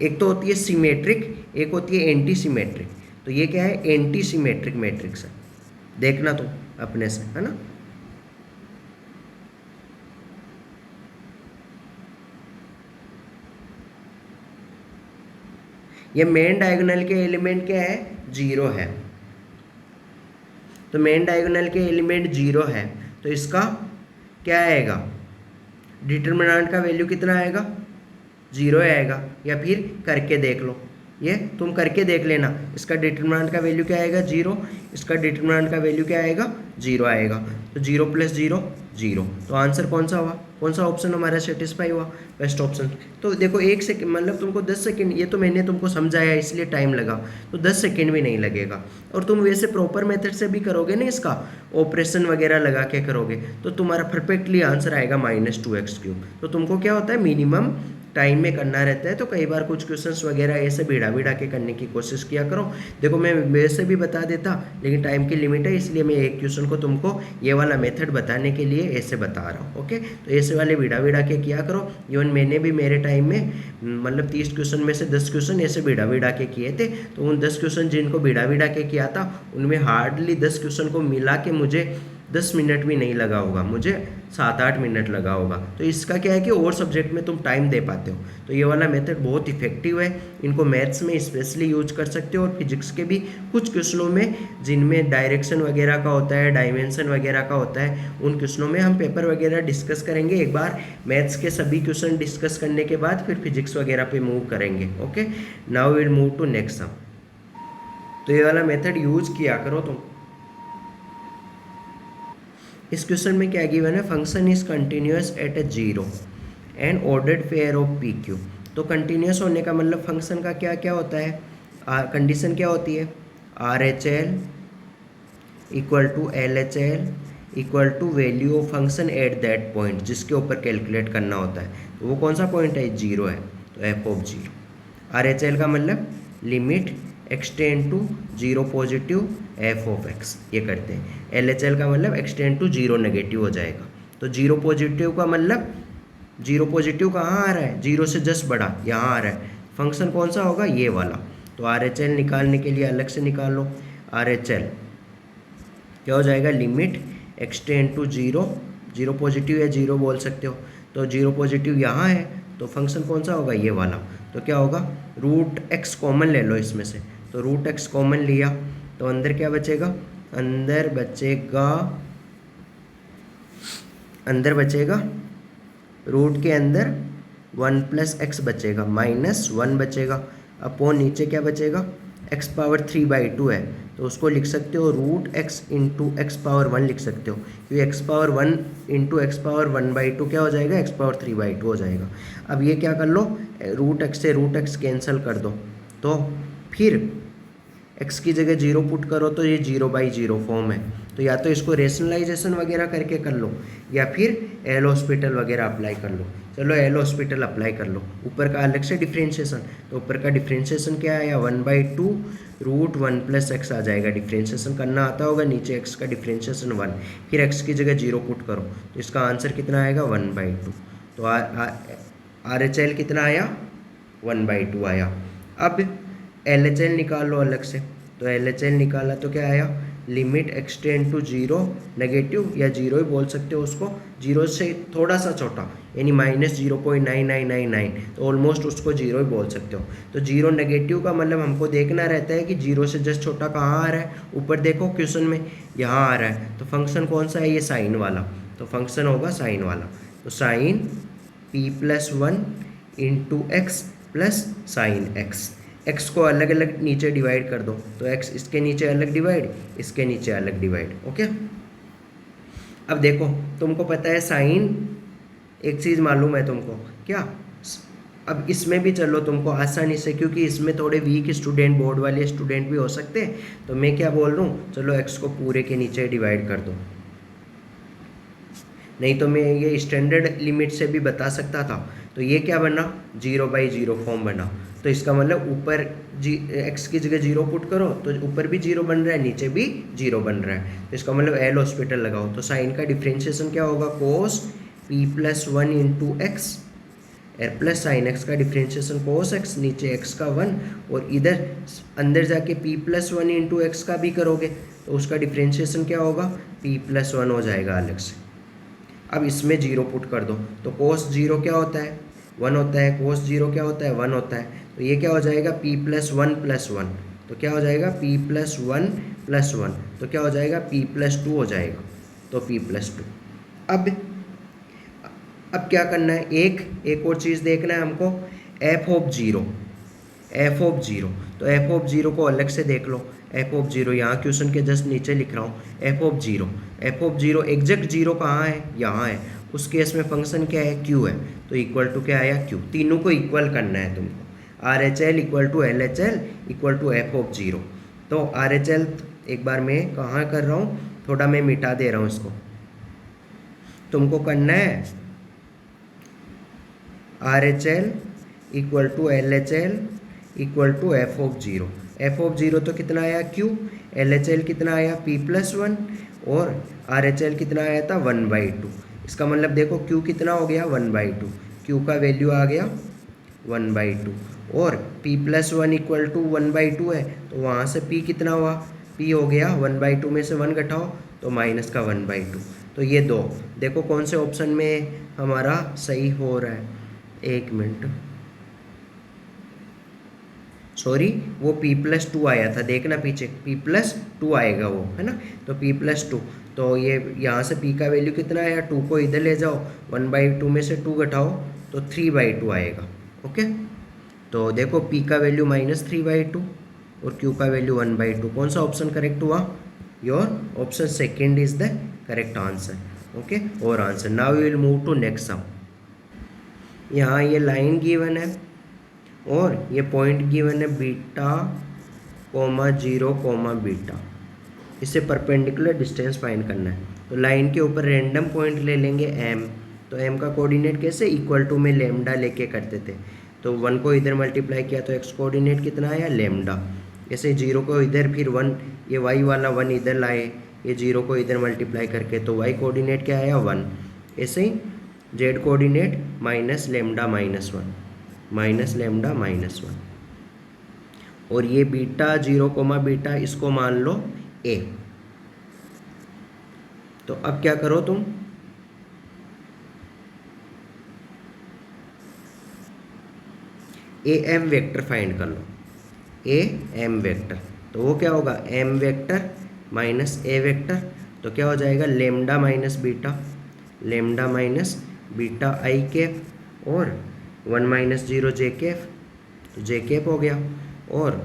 एक तो होती है सिमेट्रिक, एक होती है एंटी सिमेट्रिक। तो ये क्या है, एंटी सिमेट्रिक मैट्रिक्स है, देखना तो अपने से, है ना। ये मेन डायगोनल के एलिमेंट क्या है 0 है, तो मेन डायगोनल के एलिमेंट 0 है, तो इसका क्या आएगा, डिटरमिनेंट का वैल्यू कितना आएगा 0 आएगा, या फिर करके देख लो, ये तुम करके देख लेना, इसका डिटरमिनेंट का वैल्यू क्या आएगा 0, इसका डिटरमिनेंट का वैल्यू क्या आएगा 0 आएगा। तो 0 + 0 0, तो आंसर कौन सा हुआ, कौन सा ऑप्शन हमारा सेटिस्फाई हुआ, फर्स्ट ऑप्शन। तो देखो 1 सेकंड मतलब तुमको 10 सेकंड, ये तो मैंने तुमको समझाया इसलिए टाइम लगा, तो 10 सेकंड भी नहीं लगेगा। और तुम वैसे प्रॉपर मेथड से भी करोगे ना, इसका ऑपरेशन वगैरह लगा के करोगे तो तुम्हारा परफेक्टली आंसर आएगा -2x3। तो तुमको क्या होता है मिनिमम टाइम में करना रहता है, तो कई बार कुछ क्वेश्चंस वगैरह ऐसे भिड़ा के करने की कोशिश किया करो। देखो मैं वैसे भी बता देता, लेकिन टाइम की लिमिट है, इसलिए मैं एक क्वेश्चन को तुमको ये वाला मेथड बताने के लिए ऐसे बता रहा हूँ। ओके, तो ऐसे वाले भिड़ा के किया करो। इवन मैंने भी मेरे टाइम में मतलब 30 क्वेश्चन में से 10 क्वेश्चन ऐसे भिड़ा के किए थे। तो उन 10 क्वेश्चन जिनको भिड़ा के किया था उनमें हार्डली 10 क्वेश्चन को मिला के मुझे 10 मिनट भी नहीं लगा होगा, मुझे 7-8 मिनट लगा होगा। तो इसका क्या है कि और सब्जेक्ट में तुम टाइम दे पाते हो। तो ये वाला मेथड बहुत इफेक्टिव है, इनको मैथ्स में स्पेशली यूज कर सकते हो और फिजिक्स के भी कुछ क्वेश्चनों में जिनमें डायरेक्शन वगैरह का होता है, डायमेंशन वगैरह का होता है, उन क्वेश्चनों में हम पेपर वगैरह डिस्कस करेंगे। एक बार मैथ्स के सभी क्वेश्चन डिस्कस करने के बाद फिर फिजिक्स वगैरह पे मूव करेंगे। Okay, now will move to next sum. तो ये वाला मेथड यूज किया करो तुम। इस क्वेश्चन में क्या गिवन है, function is continuous at A zero and ordered pair of P Q. तो कंटिन्यूअस होने का मतलब फंक्शन का क्या क्या होता है, कंडीशन क्या होती है, R H L equal to L H L equal to value of function at that point, जिसके ऊपर कैलकुलेट करना होता है। तो वो कौन सा पॉइंट है, जीरो है, तो f of zero. R H L का मतलब limit extend to zero positive f of x, ये करते हैं। एल एच एल का मतलब एक्सटेंड टू जीरो नेगेटिव हो जाएगा। तो जीरो पॉजिटिव का मतलब, जीरो पॉजिटिव कहाँ आ रहा है, जीरो से जस्ट बड़ा यहाँ आ रहा है, फंक्शन कौन सा होगा, ये वाला। तो आर एच एल निकालने के लिए अलग से निकाल लो। आर एच एल क्या हो जाएगा, limit extend to zero, zero positive या जीरो बोल सकते हो। तो जीरो पॉजिटिव यहाँ है, तो फंक्शन कौन सा होगा, ये वाला। तो क्या होगा, रूट एक्स कॉमन ले लो इसमें से। तो रूट एक्स कॉमन लिया तो अंदर क्या बचेगा, अंदर बचेगा रूट के अंदर 1 प्लस एक्स बचेगा, माइनस 1 बचेगा, अपॉन नीचे क्या बचेगा, एक्स पावर 3/2 है, तो उसको लिख सकते हो root x into x power 1 लिख सकते हो, क्योंकि x power 1 into x power 1/2 क्या हो जाएगा, एक्स पावर 3/2 हो जाएगा। अब ये क्या कर लो, रूट एक्स से रूट एक्स कैंसिल कर दो, तो फिर एक्स की जगह जीरो पुट करो, तो ये 0/0 फॉर्म है। तो या तो इसको रेशनलाइजेशन वगैरह करके कर लो, या फिर एल हॉस्पिटल वगैरह अप्लाई कर लो। चलो एल हॉस्पिटल अप्लाई कर लो, ऊपर का अलग से डिफ्रेंशिएशन। तो ऊपर का डिफ्रेंशिएशन क्या आया, 1/2 रूट 1 प्लस एक्स आ जाएगा, डिफ्रेंशिएशन करना आता होगा, नीचे एक्स का डिफ्रेंशिएशन 1, फिर एक्स की जगह जीरो पुट करो, तो इसका आंसर कितना आएगा, 1/2। तो आर एच एल कितना आया, 1/2 आया। अब एल एच एल निकाल लो अलग से। तो एल एच एल निकाला तो क्या आया, limit extend to zero negative, या जीरो ही बोल सकते हो उसको, जीरो से थोड़ा सा छोटा, यानी -0.9999, तो ऑलमोस्ट उसको जीरो ही बोल सकते हो। तो जीरो नेगेटिव का मतलब हमको देखना रहता है कि जीरो से जस्ट छोटा कहाँ आ रहा है, ऊपर देखो क्वेश्चन में यहाँ आ रहा है, तो फंक्शन कौन सा है, ये साइन वाला, तो फंक्शन होगा साइन वाला। तो sine p+1 into x plus sine x, x को अलग अलग नीचे डिवाइड कर दो, तो एक्स इसके नीचे अलग डिवाइड, इसके नीचे अलग डिवाइड। ओके, अब देखो तुमको पता है साइन, एक चीज़ मालूम है तुमको क्या, अब इसमें भी चलो तुमको आसानी से, क्योंकि इसमें थोड़े वीक स्टूडेंट, बोर्ड वाले स्टूडेंट भी हो सकते हैं, तो मैं क्या बोल रहा हूँ, चलो एक्स को पूरे के नीचे डिवाइड कर दो। नहीं तो मैं ये स्टैंडर्ड लिमिट से भी बता सकता था। तो ये क्या बना, 0/0 फॉर्म बना। तो इसका मतलब ऊपर एक्स की जगह जीरो पुट करो, तो ऊपर भी जीरो बन रहा है, नीचे भी जीरो बन रहा है, तो इसका मतलब एल हॉस्पिटल लगाओ। तो साइन का डिफ्रेंशिएशन क्या होगा, कोस p+1 into x, plus sine x का डिफ्रेंशिएशन कोस एक्स, नीचे एक्स का 1, और इधर अंदर जाके p+1 इंटू एक्स का भी करोगे, तो उसका डिफ्रेंशिएशन क्या होगा, p+1 हो जाएगा अलग से। अब इसमें जीरो पुट कर दो, तो कोस जीरो क्या होता है, 1 होता है, कोस जीरो क्या होता है, 1 होता है, तो ये क्या हो जाएगा, p+1+1, तो क्या हो जाएगा, p+1+1, तो क्या हो जाएगा, p+2 हो जाएगा, तो p+2। अब क्या करना है, एक और चीज़ देखना है हमको, एफ ऑफ जीरो, तो एफ ऑफ जीरो को अलग से देख लो। एफ ऑफ जीरो यहाँ क्वेश्चन के जस्ट नीचे लिख रहा हूँ, F of zero exact zero कहाँ है, यहाँ है, उस केस में फंक्शन क्या है, क्यू है, तो इक्वल टू क्या आया, क्यू। तीनों को इक्वल करना है तुमको, R H L equal to L H L equal to f of zero. तो आर एच एल एक बार मैं कहाँ कर रहा हूँ, थोड़ा मैं मिटा दे रहा हूँ इसको, तुमको करना है R H L equal to L H L equal to f of zero. F of zero तो कितना आया, क्यू, एल एच एल कितना आया, p+1, और आर एच एल कितना आया था, 1/2। इसका मतलब देखो क्यू कितना हो गया, 1/2, क्यू का वैल्यू आ गया 1/2, और p+1 इक्वल टू 1/2 है, तो वहाँ से p कितना हुआ, p हो गया 1/2 में से 1 घटाओ, तो -1/2। तो ये दो देखो कौन से ऑप्शन में हमारा सही हो रहा है। एक मिनट, सॉरी, वो p+2 आया था, देखना पीछे p+2 आएगा वो, है ना। तो p+2, तो ये यहाँ से p का वैल्यू कितना आया, 2 को इधर ले जाओ, 1/2 में से 2 घटाओ तो 3/2 आएगा। ओके, तो देखो p का वैल्यू -3/2 और q का वैल्यू 1/2। कौन सा ऑप्शन करेक्ट हुआ? Your option second is the correct answer. Okay, और answer. Now we will move to next sum. यहाँ ये लाइन गिवन है और ये पॉइंट गिवन है बीटा, 0, बीटा। इससे परपेंडिकुलर डिस्टेंस फाइंड करना है। तो लाइन के ऊपर रैंडम पॉइंट ले लेंगे m। तो m का कोऑर्डिनेट कैसे, इक्वल टू में लेमडा लेके करते थे। तो 1 को इधर मल्टीप्लाई किया तो x कोऑर्डिनेट कितना आया, लेमडा। ऐसे 0 को इधर, फिर 1, ये y वाला 1 इधर लाए, ये 0 को इधर मल्टीप्लाई करके तो y कोऑर्डिनेट क्या आया, 1। ऐसे ही z कोऑर्डिनेट -λ-1 और ये बीटा 0, बीटा इसको मान लो a। तो अब क्या करो तुम, ए एम वेक्टर फाइंड कर लो, ए एम वेक्टर। तो वो क्या होगा, एम वेक्टर माइनस ए वेक्टर। तो क्या हो जाएगा, लेमडा माइनस बीटा आई कैप और 1 - 0 जे कैप, तो जे कैप हो गया, और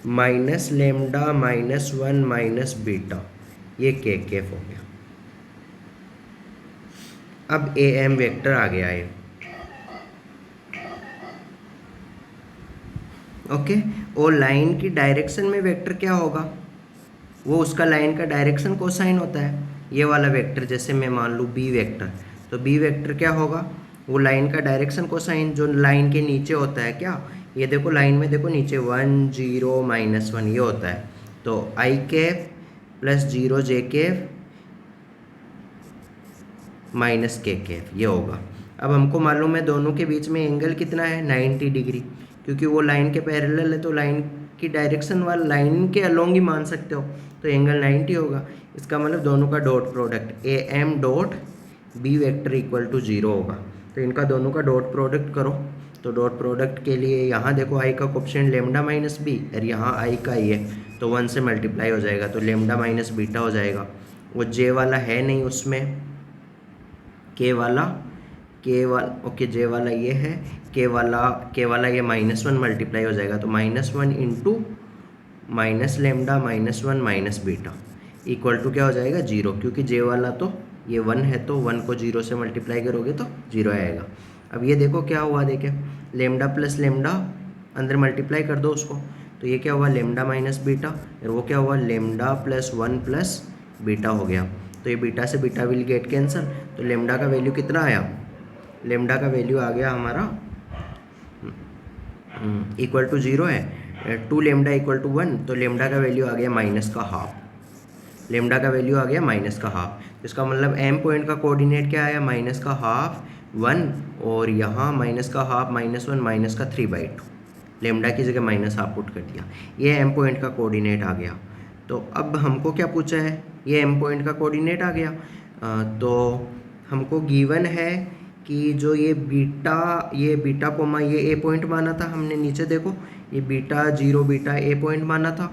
-λ-1 - बीटा, ये के कैप हो गया। अब ए एम वेक्टर आ गया है। ओके, और लाइन की डायरेक्शन में वेक्टर क्या होगा, वो उसका लाइन का डायरेक्शन कोसाइन होता है। ये वाला वेक्टर जैसे मैं मान लूँ बी वेक्टर, तो बी वेक्टर क्या होगा, वो लाइन का डायरेक्शन कोसाइन जो लाइन के नीचे होता है। क्या, ये देखो लाइन में देखो नीचे 1, 0, -1 ये होता है। तो आई कैप + 0 जे कैप - के कैप ये होगा। अब हमको मालूम है दोनों के बीच में एंगल कितना है, 90 डिग्री, क्योंकि वो लाइन के पैरेलल है। तो लाइन की डायरेक्शन वाला लाइन के अलोंग ही मान सकते हो, तो एंगल 90 होगा। इसका मतलब दोनों का dot product A M dot B vector equal to 0 होगा। तो इनका दोनों का डॉट प्रोडक्ट करो। तो डॉट प्रोडक्ट के लिए यहाँ देखो आई का कोएफिशिएंट लेमडा माइनस बी, और यहाँ आई का ही है, तो 1 से मल्टीप्लाई हो जाएगा, तो लेमडा माइनस बीटा हो जाएगा। वो जे वाला है नहीं उसमें, के वाला ओके, जे वाला ये है, के वाला ये -1 मल्टीप्लाई हो जाएगा। तो -1 इंटू -λ-1 - बीटा इक्वल टू क्या हो जाएगा, 0, क्योंकि जे वाला तो ये 1 है, तो 1 को 0 से मल्टीप्लाई करोगे तो 0 आएगा। अब ये देखो क्या हुआ, देखे लेमडा प्लस लेमडा अंदर मल्टीप्लाई कर दो उसको, तो ये क्या हुआ, लेमडा माइनस बीटा, और वो क्या हुआ, लेमडा प्लस 1 प्लस बीटा हो गया। तो ये बीटा से बीटा विल गेट कैंसल, तो लेमडा का वैल्यू कितना आया, लेमडा का वैल्यू आ गया हमारा इक्वल टू 0 है, 2 लेमडा इक्वल टू 1, तो लेमडा का वैल्यू आ गया -½ लेमडा का वैल्यू आ गया -½ इसका मतलब एम पॉइंट का कोऑर्डिनेट क्या आया, -½ 1, और यहाँ -½ -1 -3/2 लेमडा की जगह -½ पुट कर दिया। ये एम पॉइंट का कोऑर्डिनेट आ गया। तो अब हमको क्या पूछा है, ये एम पॉइंट का कोऑर्डिनेट आ गया। तो हमको गिवन है कि जो ये बीटा कोमा ये ए पॉइंट माना था हमने, नीचे देखो ये बीटा 0 बीटा ए पॉइंट माना था,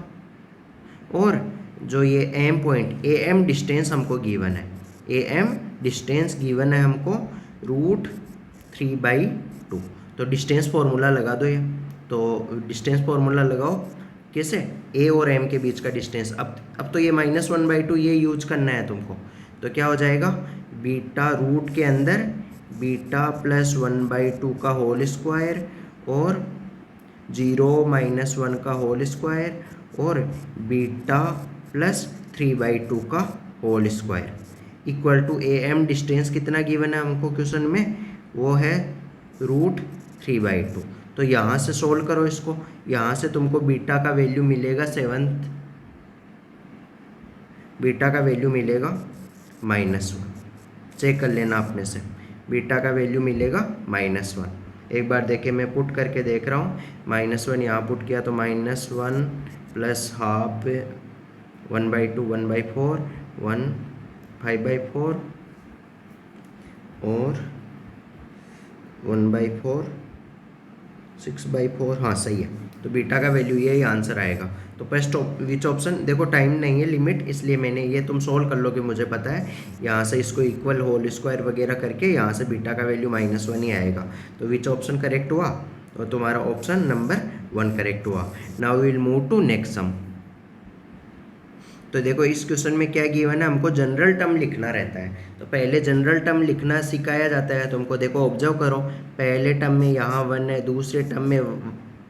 और जो ये M point A M distance हमको गिवन है, ए एम डिस्टेंस गिवन है हमको √3/2। तो डिस्टेंस फार्मूला लगा दो ये, तो डिस्टेंस फार्मूला लगाओ कैसे, ए और एम के बीच का डिस्टेंस। अब तो ये -1/2 ये यूज करना है तुमको। तो क्या हो जाएगा, बीटा रूट के अंदर बीटा + 1/2 का होल स्क्वायर और 0 - 1 का होल स्क्वायर और बीटा + 3/2 का whole square equal to A M distance कितना गिवन है हमको क्वेश्चन में, वो है √3/2। तो यहाँ से सोल्व करो इसको, यहाँ से तुमको बीटा का वैल्यू मिलेगा 7, बीटा का वैल्यू मिलेगा -1। चेक कर लेना अपने से, बीटा का वैल्यू मिलेगा -1। एक बार देखिए मैं पुट करके देख रहा हूँ, -1 यहाँ पुट किया तो -1 + ½ 1/2 1/4, 1 5/4 और 1/4 6/4। हाँ सही है, तो बीटा का वैल्यू यही आंसर आएगा। तो फर्स्ट विच ऑप्शन, देखो टाइम नहीं है लिमिट, इसलिए मैंने ये, तुम सोल्व कर लोगे मुझे पता है, यहाँ से इसको इक्वल होल स्क्वायर वगैरह करके यहाँ से बीटा का वैल्यू -1 ही आएगा। तो विच ऑप्शन करेक्ट हुआ, तो तुम्हारा ऑप्शन नंबर 1 करेक्ट हुआ। Now we will move to next sum. तो देखो इस क्वेश्चन में क्या गिवन है, हमको जनरल टर्म लिखना रहता है। तो पहले जनरल टर्म लिखना सिखाया जाता है तुमको। देखो ऑब्जर्व करो, पहले टर्म में यहाँ 1 है, दूसरे टर्म में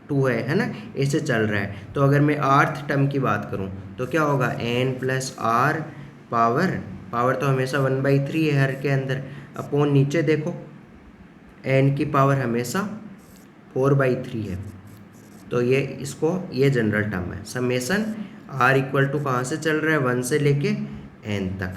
2 है ना, ऐसे चल रहा है। तो अगर मैं आर्थ टर्म की बात करूँ तो क्या होगा, n + r पावर तो हमेशा 1/3 है हर के अंदर, अपॉन नीचे देखो n की पावर हमेशा 4/3 है। तो ये जनरल टर्म है। समेसन r इक्वल टू कहाँ से चल रहा है, 1 से लेके n तक,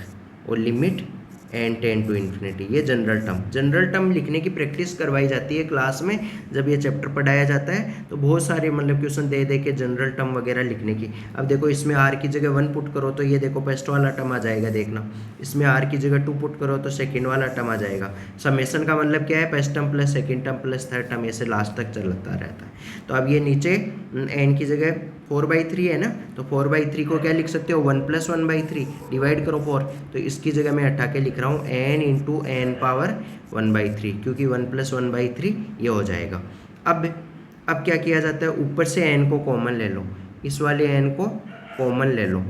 और limit n tend to infinity. ये जनरल टर्म लिखने की प्रैक्टिस करवाई जाती है क्लास में। जब ये चैप्टर पढ़ाया जाता है तो बहुत सारे मतलब क्वेश्चन दे दे के जनरल टर्म वगैरह लिखने की। अब देखो इसमें r की जगह 1 पुट करो तो ये देखो फर्स्ट वाला टर्म आ जाएगा, देखना। इसमें r की जगह 2 पुट करो तो सेकेंड वाला टर्म आ जाएगा। समेसन का मतलब क्या है, first term plus second term plus third term, ऐसे लास्ट तक चलता रहता है। तो अब ये नीचे n की जगह 4/3 है ना, तो 4/3 को क्या लिख सकते हो, 1 + 1/3 डिवाइड करो 4। तो इसकी जगह मैं हटा के लिख रहा हूँ n × n पावर 1/3, क्योंकि 1 + 1/3 ये हो जाएगा। अब क्या किया जाता है, ऊपर से n को कॉमन ले लो, इस वाले n को कॉमन ले लो,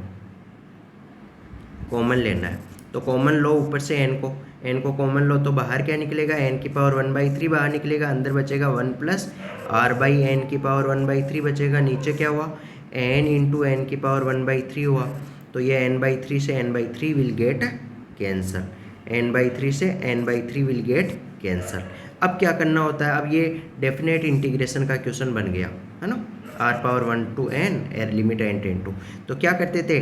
कॉमन लेना है। तो कॉमन लो ऊपर से n को कॉमन लो, तो बाहर क्या निकलेगा, n की पावर 1/3 बाहर निकलेगा, अंदर बचेगा 1 + r/n की पावर 1/3 बचेगा। नीचे क्या हुआ, n × n की पावर 1/3 हुआ। तो ये n/3 से n/3 will get cancel, n/3 से n/3 विल गेट कैंसल। अब क्या करना होता है, अब ये डेफिनेट इंटीग्रेशन का क्वेश्चन बन गया है ना, r⁴ to n limit n tend to. तो क्या करते थे,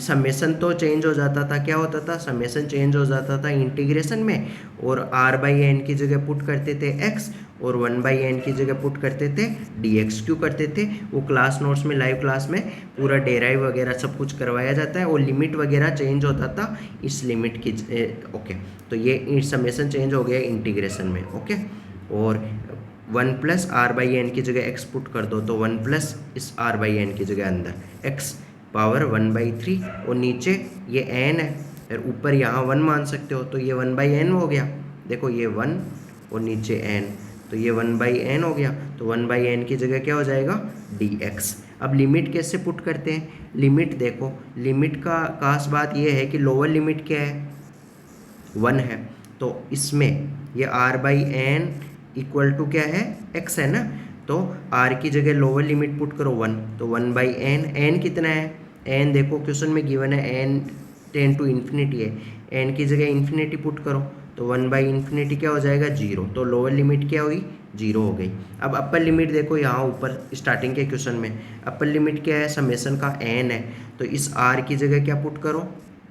समेसन तो चेंज हो जाता था, क्या होता था, समेसन चेंज हो जाता था इंटीग्रेशन में, और r/n की जगह पुट करते थे x, और 1/n की जगह पुट करते थे dx। क्यों करते थे, वो क्लास नोट्स में, लाइव क्लास में पूरा डेराइव वगैरह सब कुछ करवाया जाता है, और लिमिट वगैरह चेंज होता था इस लिमिट की। ओके, तो ये समेसन चेंज हो गया इंटीग्रेशन में। ओके, और 1 + r/n की जगह x पुट कर दो, तो 1 + इस r/n की जगह अंदर x पावर 1/3, और नीचे ये n है, और ऊपर यहाँ 1 मान सकते हो, तो ये 1/n हो गया। देखो ये 1 और नीचे n, तो ये 1/n हो गया। तो 1/n की जगह क्या हो जाएगा, dx। अब लिमिट कैसे पुट करते हैं, लिमिट देखो, लिमिट का खास बात ये है कि लोअर लिमिट क्या है, 1 है। तो इसमें ये r/n इक्वल टू क्या है, x है ना, तो r की जगह लोअर लिमिट पुट करो 1, तो 1/n, n कितना है, n देखो क्वेश्चन में गिवन है n टेंड टू इन्फिनिटी है, n की जगह इन्फिनिटी पुट करो, तो 1/∞ क्या हो जाएगा, 0। तो लोअर लिमिट क्या हुई, 0 हो गई। अब अपर लिमिट देखो, यहाँ ऊपर स्टार्टिंग के क्वेश्चन में अपर लिमिट क्या है, समेसन का n है, तो इस r की जगह क्या पुट करो,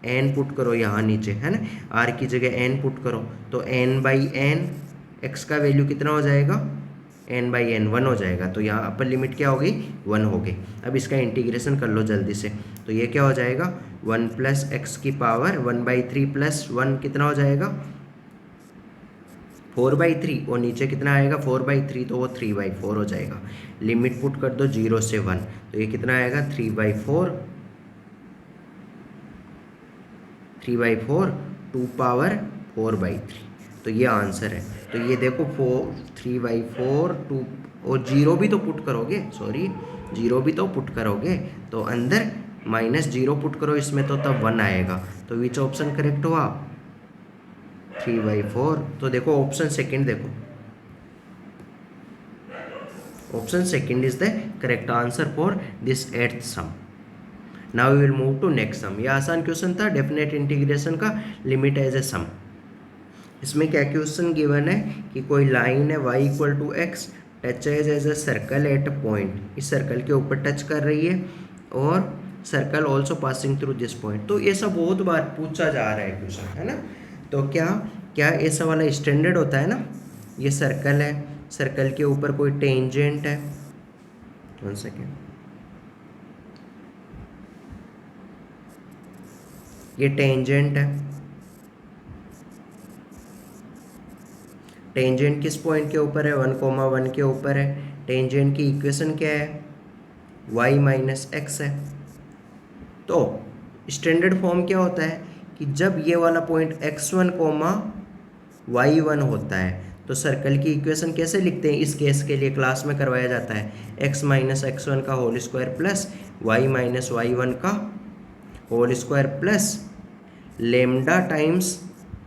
n पुट करो यहाँ नीचे है ना, r की जगह n पुट करो, तो n/n x का वैल्यू कितना हो जाएगा, n/n 1 हो जाएगा। तो यहाँ अपर लिमिट क्या हो गई, 1 हो गई। अब इसका इंटीग्रेशन कर लो जल्दी से, तो ये क्या हो जाएगा, 1 + x की पावर 1/3 + 1 कितना हो जाएगा, 4/3, और नीचे कितना आएगा 4/3, तो वो 3/4 हो जाएगा। लिमिट पुट कर दो 0 से 1, तो ये कितना आएगा 3/4 2 पावर 4/3। तो ये आंसर है। तो ये देखो 3/4 2, और 0 भी तो पुट करोगे, सॉरी 0 भी तो पुट करोगे, तो अंदर -0 पुट करो इसमें, तो तब 1 आएगा। तो विच ऑप्शन करेक्ट हुआ, 3/4। तो देखो ऑप्शन सेकंड देखो, option second is the correct answer for this 8th sum. Now we will move to next sum. ये आसान क्वेश्चन था, डेफिनेट इंटीग्रेशन का, लिमिट एज ए सम। इसमें क्या क्वेश्चन गिवन है कि कोई लाइन है y = x touches as a circle at a point, इस सर्कल के ऊपर टच कर रही है, और circle also passing through this point. तो ये सब बहुत बार पूछा जा रहा है क्वेश्चन, है ना। तो क्या ऐसा वाला स्टैंडर्ड होता है ना, ये सर्कल है, सर्कल के ऊपर कोई टेंजेंट है, 1 सेकेंड, ये टेंजेंट है। टेंजेंट किस पॉइंट के ऊपर है? 1,1 के ऊपर है। टेंजेंट की इक्वेशन क्या है? y माइनस एक्स है। तो स्टैंडर्ड फॉर्म क्या होता है कि जब ये वाला पॉइंट x1, y1 होता है तो सर्कल की इक्वेशन कैसे लिखते हैं? इस केस के लिए क्लास में करवाया जाता है x माइनस x1 का whole square plus y minus y1 का whole square plus lambda times,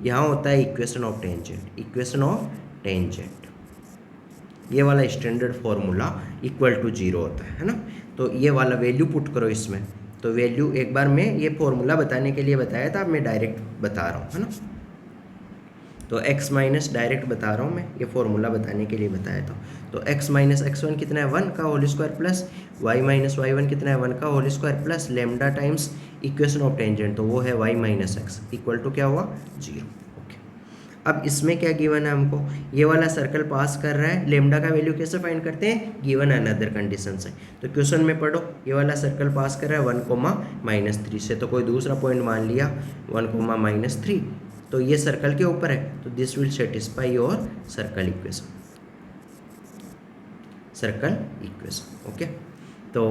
यहाँ होता है equation of tangent. Equation of tangent ये वाला स्टैंडर्ड फॉर्मूला इक्वल टू 0 होता है ना। तो ये वाला वैल्यू पुट करो इसमें। तो वैल्यू एक बार मैं ये फॉर्मूला बताने के लिए बताया था, अब मैं डायरेक्ट बता रहा हूँ, है ना। तो x माइनस डायरेक्ट बता रहा हूँ मैं, ये फॉर्मूला बताने के लिए बताया था। तो x माइनस x1 कितना है? 1 का whole square plus y minus y1 कितना है? 1 का whole square plus lambda times equation of tangent, तो वो है y minus x equal to क्या हुआ? 0। ओके, अब इसमें क्या गिवन है हमको? ये वाला सर्कल पास कर रहा है, लेमडा का वैल्यू कैसे फाइंड करते हैं? गिवन अनदर कंडीशन से। तो क्वेश्चन में पढ़ो, ये वाला सर्कल पास कर रहा है 1,-3 से, तो कोई दूसरा पॉइंट मान लिया 1,-3, तो ये सर्कल के ऊपर है, तो this will satisfy your circle equation. Circle equation okay. तो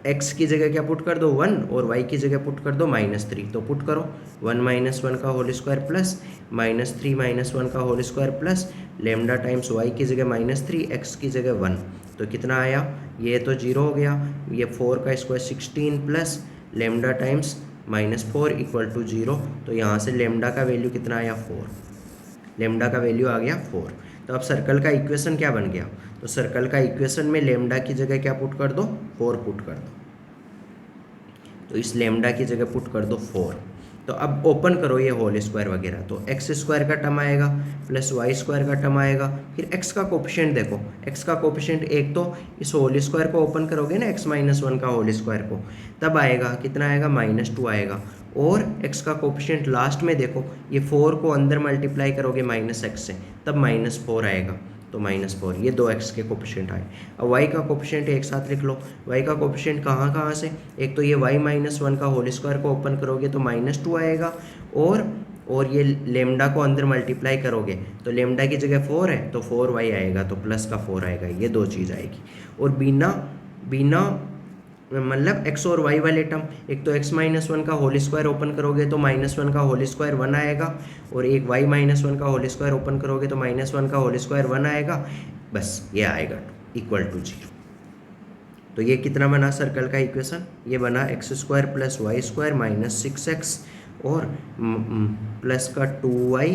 x की जगह क्या पुट कर दो? 1, और y की जगह पुट कर दो -3। तो पुट करो 1 माइनस 1 का होल स्क्वायर प्लस -3 माइनस 1 का whole square plus lambda times y की जगह -3, x की जगह 1, तो कितना आया? ये तो 0 हो गया। ये 4 का square 16 plus lambda times -4 equal to 0। तो यहाँ से लेमडा का वैल्यू कितना आया? 4। लेमडा का वैल्यू आ गया 4। तो अब सर्कल का इक्वेशन क्या बन गया? तो सर्कल का इक्वेशन में लेमडा की जगह क्या पुट कर दो? 4 पुट कर दो। तो इस लेमडा की जगह पुट कर दो 4। तो अब ओपन करो ये होल स्क्वायर वगैरह, तो एक्स स्क्वायर का टर्म आएगा प्लस वाई स्क्वायर का टर्म आएगा। फिर एक्स का कोफिशिएंट देखो, एक्स का कोफिशिएंट एक, तो इस होल स्क्वायर को ओपन करोगे ना x माइनस 1 का होल स्क्वायर को, तब आएगा कितना आएगा? -2 आएगा। और x का कोफिशिएंट लास्ट में देखो, ये 4 को अंदर मल्टीप्लाई करोगे -x से, तब -4 आएगा। तो -4, ये 2x के कोफिशिएंट आए। अब y का कोफिशिएंट एक साथ लिख लो। y का कोफिशिएंट कहाँ कहाँ से? एक तो ये y माइनस 1 का होल स्क्वायर को ओपन करोगे तो -2 आएगा, और ये लेमडा को अंदर मल्टीप्लाई करोगे तो लेमडा की जगह 4 है तो 4y आएगा, तो प्लस का 4 आएगा। ये दो चीज़ आएगी। और बिना मतलब x और y वाले टर्म, एक तो x माइनस 1 का होल स्क्वायर ओपन करोगे तो -1 का होल स्क्वायर 1 आएगा, और एक y माइनस 1 का होल स्क्वायर ओपन करोगे तो -1 का होल स्क्वायर 1 आएगा। बस ये आएगा इक्वल टू 0। तो ये कितना बना सर्कल का इक्वेशन? ये बना x square plus y square -6x और प्लस का 2y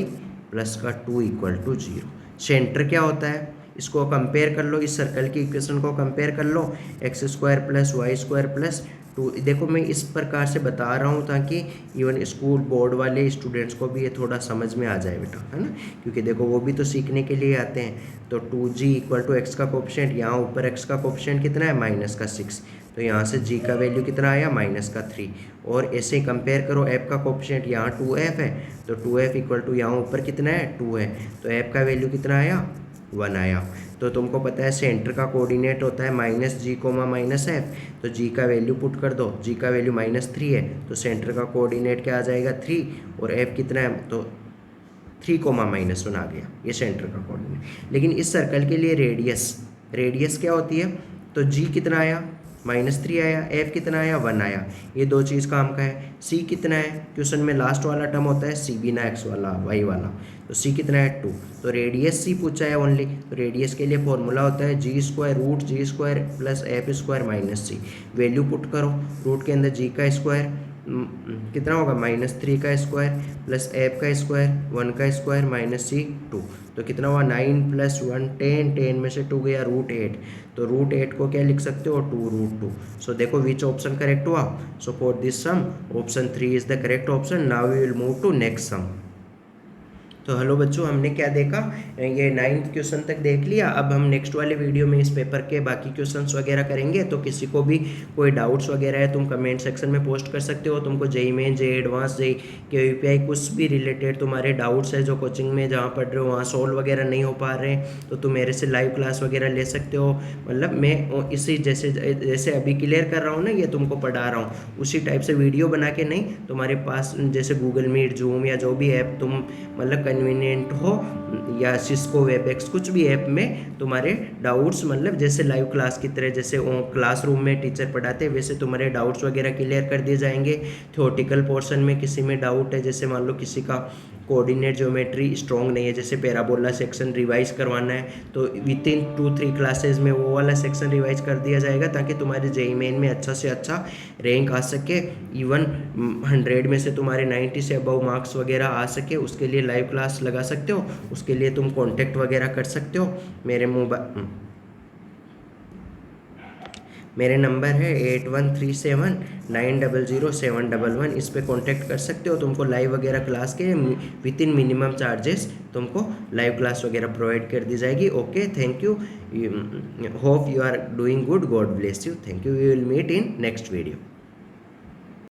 प्लस का 2 इक्वल टू 0। सेंटर क्या होता है? इसको कंपेयर कर लो, इस सर्कल की इक्वेशन को कंपेयर कर लो, x square plus y square plus 2। देखो मैं इस प्रकार से बता रहा हूँ ताकि इवन स्कूल बोर्ड वाले स्टूडेंट्स को भी ये थोड़ा समझ में आ जाए बेटा, है ना, क्योंकि देखो वो भी तो सीखने के लिए आते हैं। तो 2g इक्वल टू एक्स का कोफिशिएंट, यहाँ ऊपर एक्स का कोफिशिएंट कितना है? -6, तो यहाँ से g का वैल्यू कितना आया? -3। और ऐसे ही कंपेयर करो, f का कोफिशिएंट यहाँ 2f है, तो 2f इक्वल टू यहाँ ऊपर कितना है? 2 है, तो f का वैल्यू कितना आया? 1 आया। तो तुमको पता है सेंटर का कोऑर्डिनेट होता है -g, -f, तो g का वैल्यू पुट कर दो। g का वैल्यू -3 है, तो सेंटर का कोऑर्डिनेट क्या आ जाएगा? 3, और f कितना है? तो 3, -1 आ गया, ये सेंटर का कोऑर्डिनेट। लेकिन इस सर्कल के लिए रेडियस क्या होती है? तो g कितना आया? -3 आया, f कितना आया? 1 आया। ये दो चीज़ काम का है। c कितना है? क्वेश्चन में लास्ट वाला टर्म होता है c बिना x वाला, y वाला, तो c कितना है? 2। तो रेडियस c पूछा है ओनली, तो रेडियस के लिए फॉर्मूला होता है g square root g square plus f square minus c। Value put करो, रूट के अंदर g का स्क्वायर कितना होगा? -3 का स्क्वायर प्लस f का स्क्वायर 1 का स्क्वायर माइनस c 2, तो कितना हुआ? 9 + 1 10, 10 में से 2 गया √8, तो √8 को क्या लिख सकते हो? 2√2। सो देखो विच ऑप्शन करेक्ट हुआ? So for this sum option 3 is the correct option. Now we will move to next sum. तो हेलो बच्चों, हमने क्या देखा, ये 9th क्वेश्चन तक देख लिया। अब हम नेक्स्ट वाले वीडियो में इस पेपर के बाकी क्वेश्चंस वगैरह करेंगे। तो किसी को भी कोई डाउट्स वगैरह है तुम कमेंट सेक्शन में पोस्ट कर सकते हो। तुमको JEE main, JEE advance, JEE के यूपीआई कुछ भी रिलेटेड तुम्हारे डाउट्स है जो कोचिंग में जहाँ पढ़ रहे हो वहाँ सॉल्व वगैरह नहीं हो पा रहे हैं, तो तुम मेरे से लाइव क्लास वगैरह ले सकते हो। मतलब मैं इसी जैसे जैसे अभी क्लियर कर रहा हूँ ना, ये तुमको पढ़ा रहा हूँ, उसी टाइप से वीडियो बना के, नहीं तुम्हारे पास जैसे गूगल मीट, जूम या जो भी ऐप तुम मतलब कन्वीनियंट हो, या सिस्को, वेबएक्स, कुछ भी ऐप में तुम्हारे डाउट्स मतलब जैसे लाइव क्लास की तरह, जैसे क्लासरूम में टीचर पढ़ाते हैं वैसे तुम्हारे डाउट्स वगैरह क्लियर कर दिए जाएंगे। थ्योरेटिकल पोर्शन में किसी में डाउट है, जैसे मान लो किसी का कोऑर्डिनेट ज्योमेट्री स्ट्रॉन्ग नहीं है, जैसे पैराबोला सेक्शन रिवाइज करवाना है, तो विद इन 2-3 क्लासेज में वो वाला सेक्शन रिवाइज कर दिया जाएगा, ताकि तुम्हारे जेईई मेन में अच्छा से अच्छा रैंक आ सके, इवन 100 में से तुम्हारे 90 से अबव मार्क्स वगैरह आ सके। उसके लिए लाइव क्लास लगा सकते हो, उसके लिए तुम कॉन्टेक्ट वगैरह कर सकते हो। मेरे नंबर है 8137900711। इस पर कॉन्टेक्ट कर सकते हो। तुमको लाइव वगैरह क्लास के विद इन मिनिमम चार्जेस तुमको लाइव क्लास वगैरह प्रोवाइड कर दी जाएगी। Okay, thank you, hope you are doing good, god bless you, thank you, we will meet in next video.